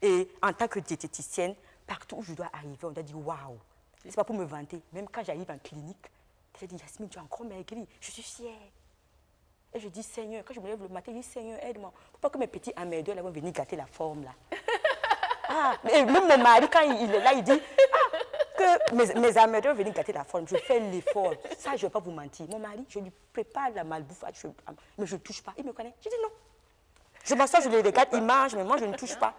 Et en tant que diététicienne, partout où je dois arriver, on doit dire waouh. Ce n'est pas pour me vanter. Même quand j'arrive en clinique, j'ai dit, Yasmine, tu as encore maigri. Je suis fière. Et je dis, Seigneur, quand je me lève le matin, je dis, Seigneur, aide-moi. Faut pas que mes petits emmerdeurs là vont venir gâter la forme là. Et même mon mari, quand il est là, il dit, que mes emmerdeurs vont venir gâter la forme. Je fais l'effort. Ça, je ne vais pas vous mentir. Mon mari, je lui prépare la malbouffe, mais je ne touche pas. Il me connaît. Je dis non. Je m'assois, je le regarde, il mange, mais moi, je ne touche pas.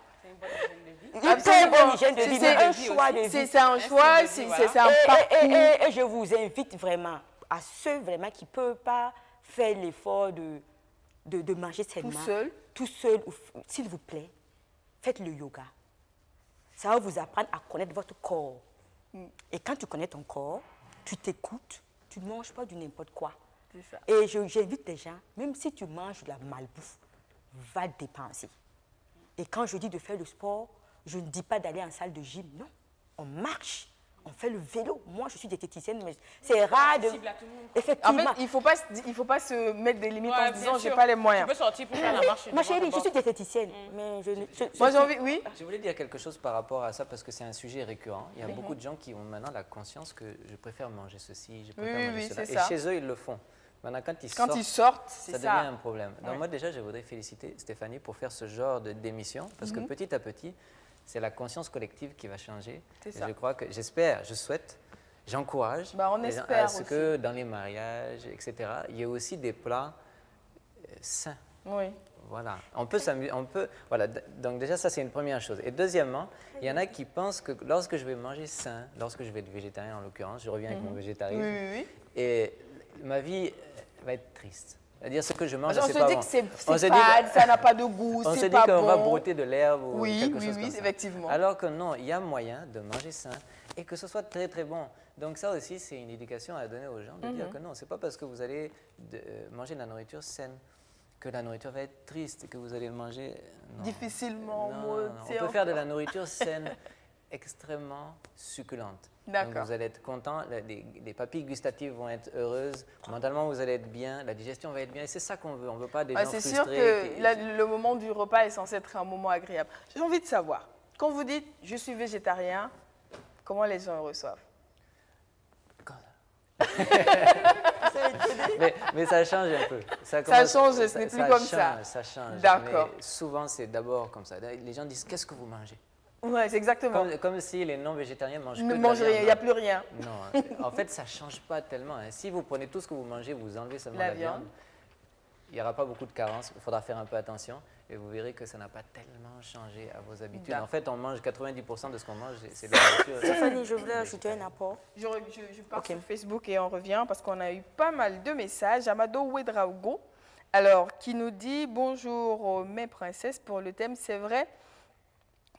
C'est une bonne hygiène de vie, c'est un choix de vie. C'est un choix, c'est un parcours. Et je vous invite vraiment à ceux vraiment qui ne peuvent pas faire l'effort de manger sainement. Tout seul, s'il vous plaît, faites le yoga. Ça va vous apprendre à connaître votre corps. Et quand tu connais ton corps, tu t'écoutes, tu ne manges pas du n'importe quoi. Ça. Et j'invite les gens, même si tu manges de la malbouffe, va dépenser. Et quand je dis de faire le sport, je ne dis pas d'aller en salle de gym, non. On marche, on fait le vélo. Moi, je suis diététicienne, mais c'est rare de... Effectivement. En fait, il faut pas se mettre des limites en se disant, j'ai pas les moyens. Tu peux sortir pour faire la marche. Ma chérie, je suis diététicienne, mais moi, j'ai envie, oui. Je voulais dire quelque chose par rapport à ça, parce que c'est un sujet récurrent. Il y a beaucoup de gens qui ont maintenant la conscience que je préfère manger ceci, je préfère manger cela. Et chez eux, ils le font. Maintenant, quand ils sortent, ça devient un problème. Donc moi, déjà, je voudrais féliciter Stéphanie pour faire ce genre d'émission, parce que petit à petit, c'est la conscience collective qui va changer. Et je crois que, j'espère, je souhaite, j'encourage à ce que dans les mariages, etc., il y ait aussi des plats sains. Oui. Voilà. On peut s'amuser, voilà. Donc déjà, ça, c'est une première chose. Et deuxièmement, il y en a qui pensent que lorsque je vais manger sain, lorsque je vais être végétarien en l'occurrence, je reviens avec mon végétarisme, et ma vie va être triste. C'est-à-dire ce que je mange, c'est pas bon. On se dit que c'est fade, ça n'a pas de goût, c'est pas bon. On se dit qu'on va brouter de l'herbe ou quelque chose comme ça. Effectivement. Alors que non, il y a moyen de manger sain et que ce soit très très bon. Donc ça aussi, c'est une éducation à donner aux gens, de dire que non, c'est pas parce que vous allez manger de la nourriture saine que la nourriture va être triste et que vous allez manger... Non. Difficilement. Non. On peut faire de la nourriture saine extrêmement succulente. Donc vous allez être content, les papilles gustatives vont être heureuses, mentalement vous allez être bien, la digestion va être bien, et c'est ça qu'on veut. On ne veut pas des gens frustrés. C'est sûr que le moment du repas est censé être un moment agréable. J'ai envie de savoir, quand vous dites « je suis végétarien », comment les gens le reçoivent? mais ça change un peu. Ça change, ce n'est plus comme ça. Ça change. D'accord. Mais souvent, c'est d'abord comme ça. Les gens disent « qu'est-ce que vous mangez ?» Oui, c'est exactement. Comme si les non-végétariens mangent que de la viande. Il n'y a plus rien. Non, en fait, ça ne change pas tellement. Si vous prenez tout ce que vous mangez, vous enlevez seulement la viande, il n'y aura pas beaucoup de carences. Il faudra faire un peu attention et vous verrez que ça n'a pas tellement changé à vos habitudes. En fait, on mange 90% de ce qu'on mange, c'est de la nourriture. Stéphanie, je voulais ajouter un apport. Je pars sur Facebook et on revient parce qu'on a eu pas mal de messages. Amado Ouedraogo, alors, qui nous dit « Bonjour mes princesses, pour le thème, c'est vrai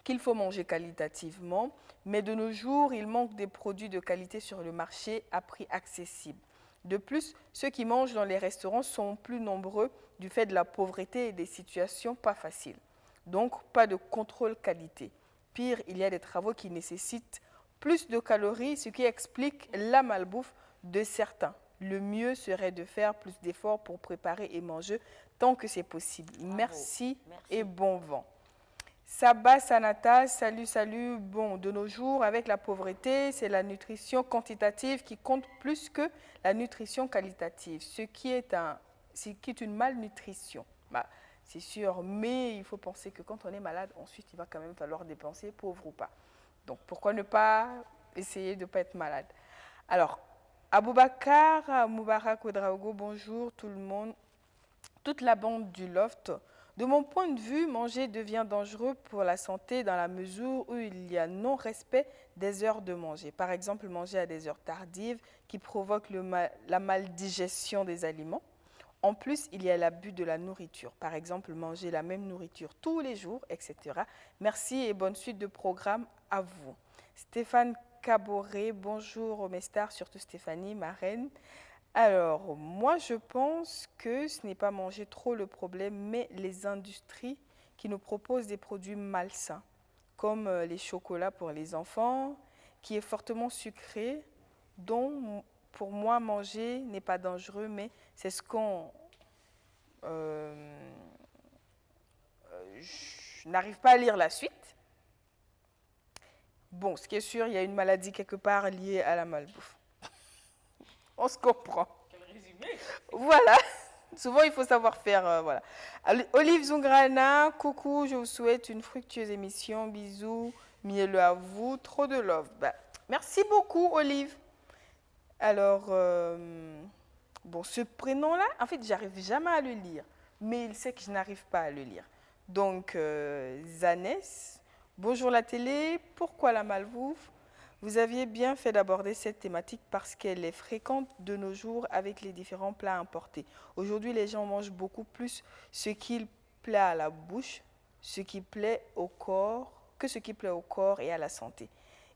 qu'il faut manger qualitativement, mais de nos jours, il manque des produits de qualité sur le marché à prix accessible. De plus, ceux qui mangent dans les restaurants sont plus nombreux du fait de la pauvreté et des situations pas faciles. Donc, pas de contrôle qualité. Pire, il y a des travaux qui nécessitent plus de calories, ce qui explique la malbouffe de certains. Le mieux serait de faire plus d'efforts pour préparer et manger tant que c'est possible. Merci et bon vent. Sabah Sanata, salut. Bon, de nos jours, avec la pauvreté, c'est la nutrition quantitative qui compte plus que la nutrition qualitative, ce qui est une malnutrition. Bah, c'est sûr, mais il faut penser que quand on est malade, ensuite, il va quand même falloir dépenser, pauvre ou pas. Donc, pourquoi ne pas essayer de ne pas être malade? Alors, Aboubakar Moubarak Ouedraogo, bonjour tout le monde, toute la bande du Loft. De mon point de vue, manger devient dangereux pour la santé dans la mesure où il y a non-respect des heures de manger. Par exemple, manger à des heures tardives qui provoquent la maldigestion des aliments. En plus, il y a l'abus de la nourriture. Par exemple, manger la même nourriture tous les jours, etc. Merci et bonne suite de programme à vous. Stéphane Caboret, bonjour mes stars, surtout Stéphanie, ma reine. Alors, moi, je pense que ce n'est pas manger trop le problème, mais les industries qui nous proposent des produits malsains, comme les chocolats pour les enfants, qui est fortement sucré, dont, pour moi, manger n'est pas dangereux, mais c'est ce qu'on... je n'arrive pas à lire la suite. Bon, ce qui est sûr, il y a une maladie quelque part liée à la malbouffe. On se comprend. Quel résumé. Voilà. Souvent, il faut savoir faire, voilà. Olive Zungrana, coucou, je vous souhaite une fructueuse émission. Bisous, mielleux à vous, trop de love. Bah, merci beaucoup, Olive. Alors, bon, ce prénom-là, en fait, j'arrive jamais à le lire, mais il sait que je n'arrive pas à le lire. Donc, Zanès, bonjour la télé, pourquoi la malbouffe? Vous aviez bien fait d'aborder cette thématique parce qu'elle est fréquente de nos jours avec les différents plats importés. Aujourd'hui, les gens mangent beaucoup plus ce qui plaît à la bouche, ce qui plaît au corps, que ce qui plaît au corps et à la santé.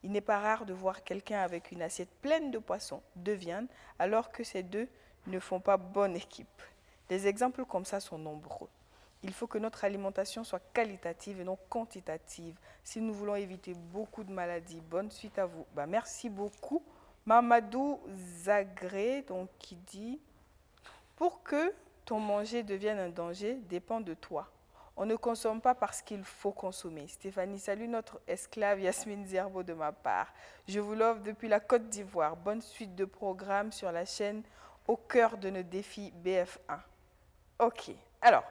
Il n'est pas rare de voir quelqu'un avec une assiette pleine de poissons, de viande, alors que ces deux ne font pas bonne équipe. Des exemples comme ça sont nombreux. Il faut que notre alimentation soit qualitative et non quantitative si nous voulons éviter beaucoup de maladies. Bonne suite à vous. Bah, merci beaucoup. Mamadou Zagré, donc, qui dit « Pour que ton manger devienne un danger, dépend de toi. On ne consomme pas parce qu'il faut consommer. » Stéphanie, salut notre esclave Yasmine Zerbo de ma part. Je vous l'offre depuis la Côte d'Ivoire. Bonne suite de programmes sur la chaîne Au cœur de nos défis BF1. Ok. Alors,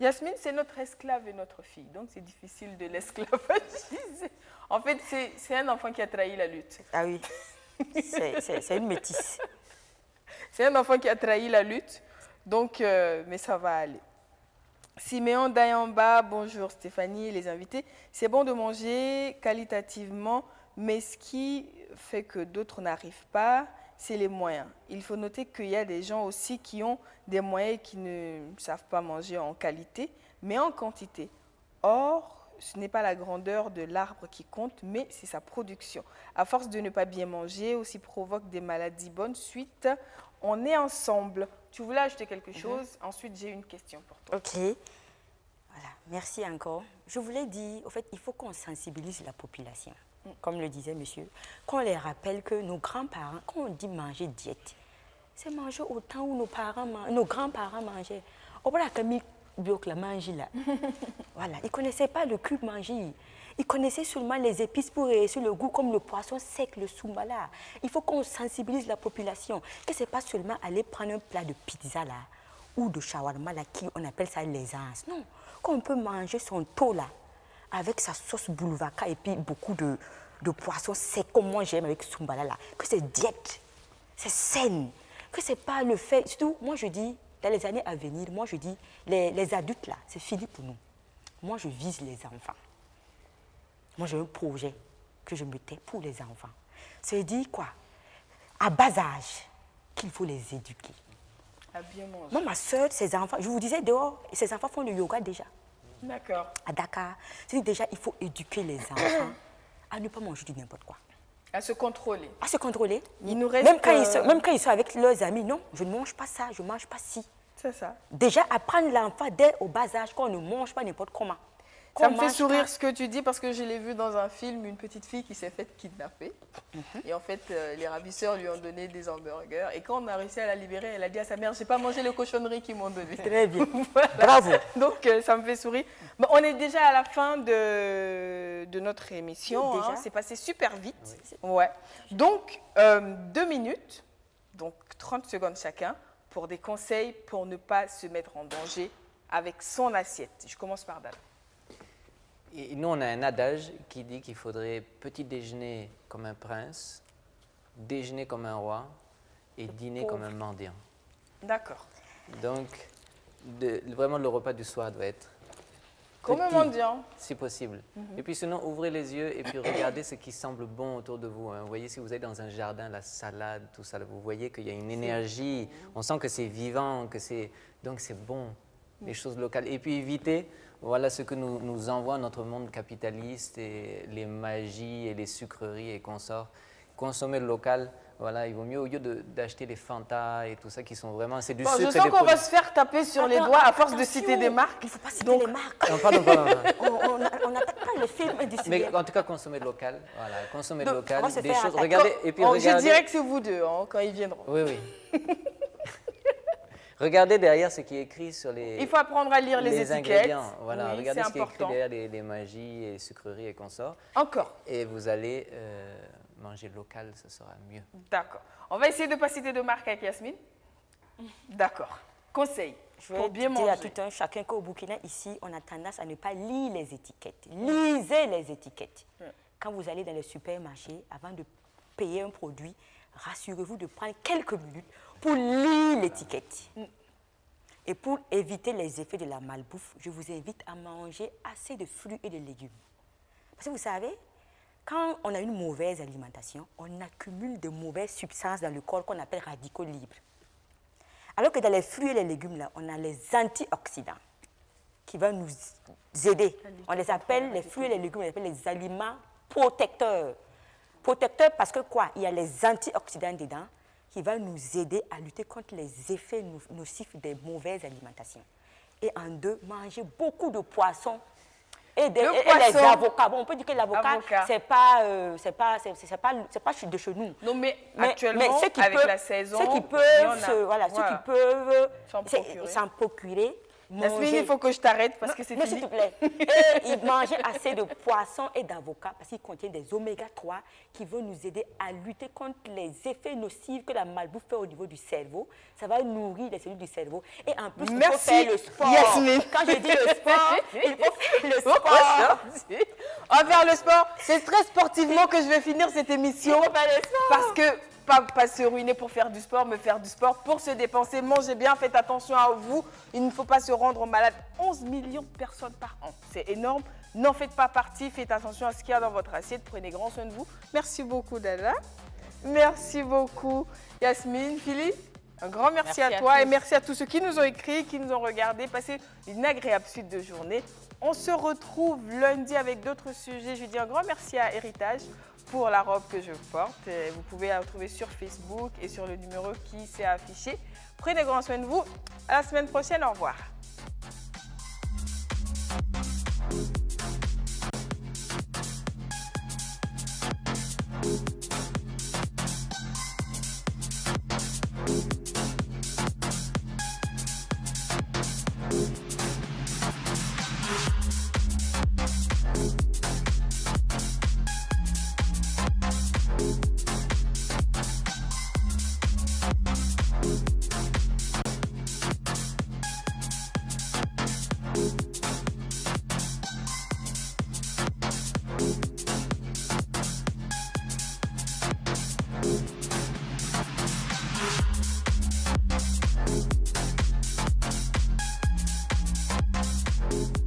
Yasmine, c'est notre esclave et notre fille, donc c'est difficile de l'esclavagiser. En fait, c'est un enfant qui a trahi la lutte. Ah oui, c'est une métisse. C'est un enfant qui a trahi la lutte, donc, mais ça va aller. Siméon Dayamba, bonjour Stéphanie et les invités. C'est bon de manger qualitativement, mais ce qui fait que d'autres n'arrivent pas, c'est les moyens. Il faut noter qu'il y a des gens aussi qui ont des moyens et qui ne savent pas manger en qualité, mais en quantité. Or, ce n'est pas la grandeur de l'arbre qui compte, mais c'est sa production. À force de ne pas bien manger, aussi provoque des maladies. Bonne suite, on est ensemble. Tu voulais ajouter quelque chose? Ensuite, j'ai une question pour toi. Ok. Voilà, merci encore. Je voulais dire, au fait, il faut qu'on sensibilise la population. Comme le disait monsieur, qu'on les rappelle que nos grands-parents, quand on dit manger diète, c'est manger autant où nos grands-parents mangeaient. On voit que la manger là. Voilà, ils ne connaissaient pas le cube manger. Ils connaissaient seulement les épices pour réussir le goût, comme le poisson sec, le soumala. Il faut qu'on sensibilise la population. Et ce n'est pas seulement aller prendre un plat de pizza là, ou de shawarma là, qui on appelle ça les ans. Non, qu'on peut manger son taux là, avec sa sauce boulvaka et puis beaucoup de poissons secs, comme moi j'aime avec Sumbala là, que c'est diète, c'est saine, que c'est pas le fait. Surtout, moi je dis, dans les années à venir, moi je dis, les adultes là, c'est fini pour nous. Moi je vise les enfants. Moi j'ai un projet que je mettais pour les enfants. C'est dire quoi? À bas âge, qu'il faut les éduquer. À bien manger. Moi, ma soeur, ses enfants, je vous disais dehors, ses enfants font le yoga déjà. D'accord. À Dakar. C'est déjà, il faut éduquer les enfants à ne pas manger du n'importe quoi. À se contrôler. À se contrôler. Il nous reste même quand ils sont avec leurs amis, non, je ne mange pas ça, je ne mange pas ci. C'est ça. Déjà, apprendre l'enfant dès au bas âge qu'on ne mange pas n'importe comment. Ça me fait sourire ce que tu dis parce que je l'ai vu dans un film, une petite fille qui s'est faite kidnapper. Et en fait, les ravisseurs lui ont donné des hamburgers. Et quand on a réussi à la libérer, elle a dit à sa mère, j'ai pas mangé les cochonneries qu'ils m'ont donné. Très bien. Voilà. Bravo. Donc, ça me fait sourire. Bon, on est déjà à la fin de notre émission. Hein. C'est passé super vite. Oui. Ouais. Donc, 2 minutes, donc 30 secondes chacun, pour des conseils pour ne pas se mettre en danger avec son assiette. Je commence par Dal. Et nous, on a un adage qui dit qu'il faudrait petit déjeuner comme un prince, déjeuner comme un roi et dîner comme un mendiant. D'accord. Donc, vraiment, le repas du soir doit être comme un mendiant. Si possible. Et puis sinon, ouvrez les yeux et puis regardez ce qui semble bon autour de vous. Hein. Vous voyez, si vous êtes dans un jardin, la salade, tout ça, vous voyez qu'il y a une énergie. On sent que c'est vivant, donc c'est bon, les choses locales. Et puis évitez... Voilà ce que nous envoie notre monde capitaliste et les magies et les sucreries et consorts. Consommer le local, voilà, il vaut mieux au lieu d'acheter les Fanta et tout ça qui sont vraiment... C'est du sucre. Je sens qu'on va se faire taper sur les doigts à force de citer des marques. Il ne faut pas citer les marques. Non, pardon. On n'attaque pas le film du cinéma. Mais en tout cas, consommer local. Voilà, consommer local. Des choses. Regardez, et puis regardez. Je dirais que c'est vous deux hein, quand ils viendront. Oui. Regardez derrière ce qui est écrit sur les... Il faut apprendre à lire les étiquettes. Ingrédients. Voilà, oui, regardez ce qui est écrit derrière les magies et sucreries et consorts. Encore. Et vous allez manger local, ce sera mieux. D'accord. On va essayer de ne pas citer de marque avec Yasmine. D'accord. Conseil. Je vais dire à tout un chacun qu'au Burkina, ici, on a tendance à ne pas lire les étiquettes. Lisez les étiquettes. Quand vous allez dans les supermarchés, avant de payer un produit, rassurez-vous de prendre quelques minutes pour lire l'étiquette. Et pour éviter les effets de la malbouffe, je vous invite à manger assez de fruits et de légumes. Parce que vous savez, quand on a une mauvaise alimentation, on accumule de mauvaises substances dans le corps qu'on appelle radicaux libres. Alors que dans les fruits et les légumes, là, on a les antioxydants qui vont nous aider. On les appelle, les fruits et les légumes, on les appelle les aliments protecteurs. Protecteurs parce que quoi? Il y a les antioxydants dedans qui vont nous aider à lutter contre les effets nocifs des mauvaises alimentations. Et en deux, manger beaucoup de poissons et les avocats. Bon, on peut dire que l'avocat, c'est pas de chez nous. Non, mais actuellement, ceux qui avec peuvent, la saison, ceux qui peuvent s'en procurer. Yasmine, il faut que je t'arrête parce que c'est fini. S'il te plaît. Et ils mangent assez de poissons et d'avocats parce qu'ils contiennent des oméga 3 qui vont nous aider à lutter contre les effets nocifs que la malbouffe fait au niveau du cerveau. Ça va nourrir les cellules du cerveau. Et en plus, il faut faire le sport. Yasmine. Quand je dis le sport, il faut faire le sport. On va faire le sport. C'est très sportivement que je vais finir cette émission. Il faut faire le sport. Parce que pas se ruiner pour faire du sport, mais faire du sport pour se dépenser. Mangez bien, faites attention à vous. Il ne faut pas se rendre malade. 11 millions de personnes par an, c'est énorme. N'en faites pas partie, faites attention à ce qu'il y a dans votre assiette. Prenez grand soin de vous. Merci beaucoup, Dada. Merci beaucoup, Yasmine. Philippe, un grand merci à toi et merci à tous ceux qui nous ont écrit, qui nous ont regardés. Passez une agréable suite de journée. On se retrouve lundi avec d'autres sujets. Je dis un grand merci à Héritage pour la robe que je porte. Vous pouvez la retrouver sur Facebook et sur le numéro qui s'est affiché. Prenez grand soin de vous. À la semaine prochaine. Au revoir.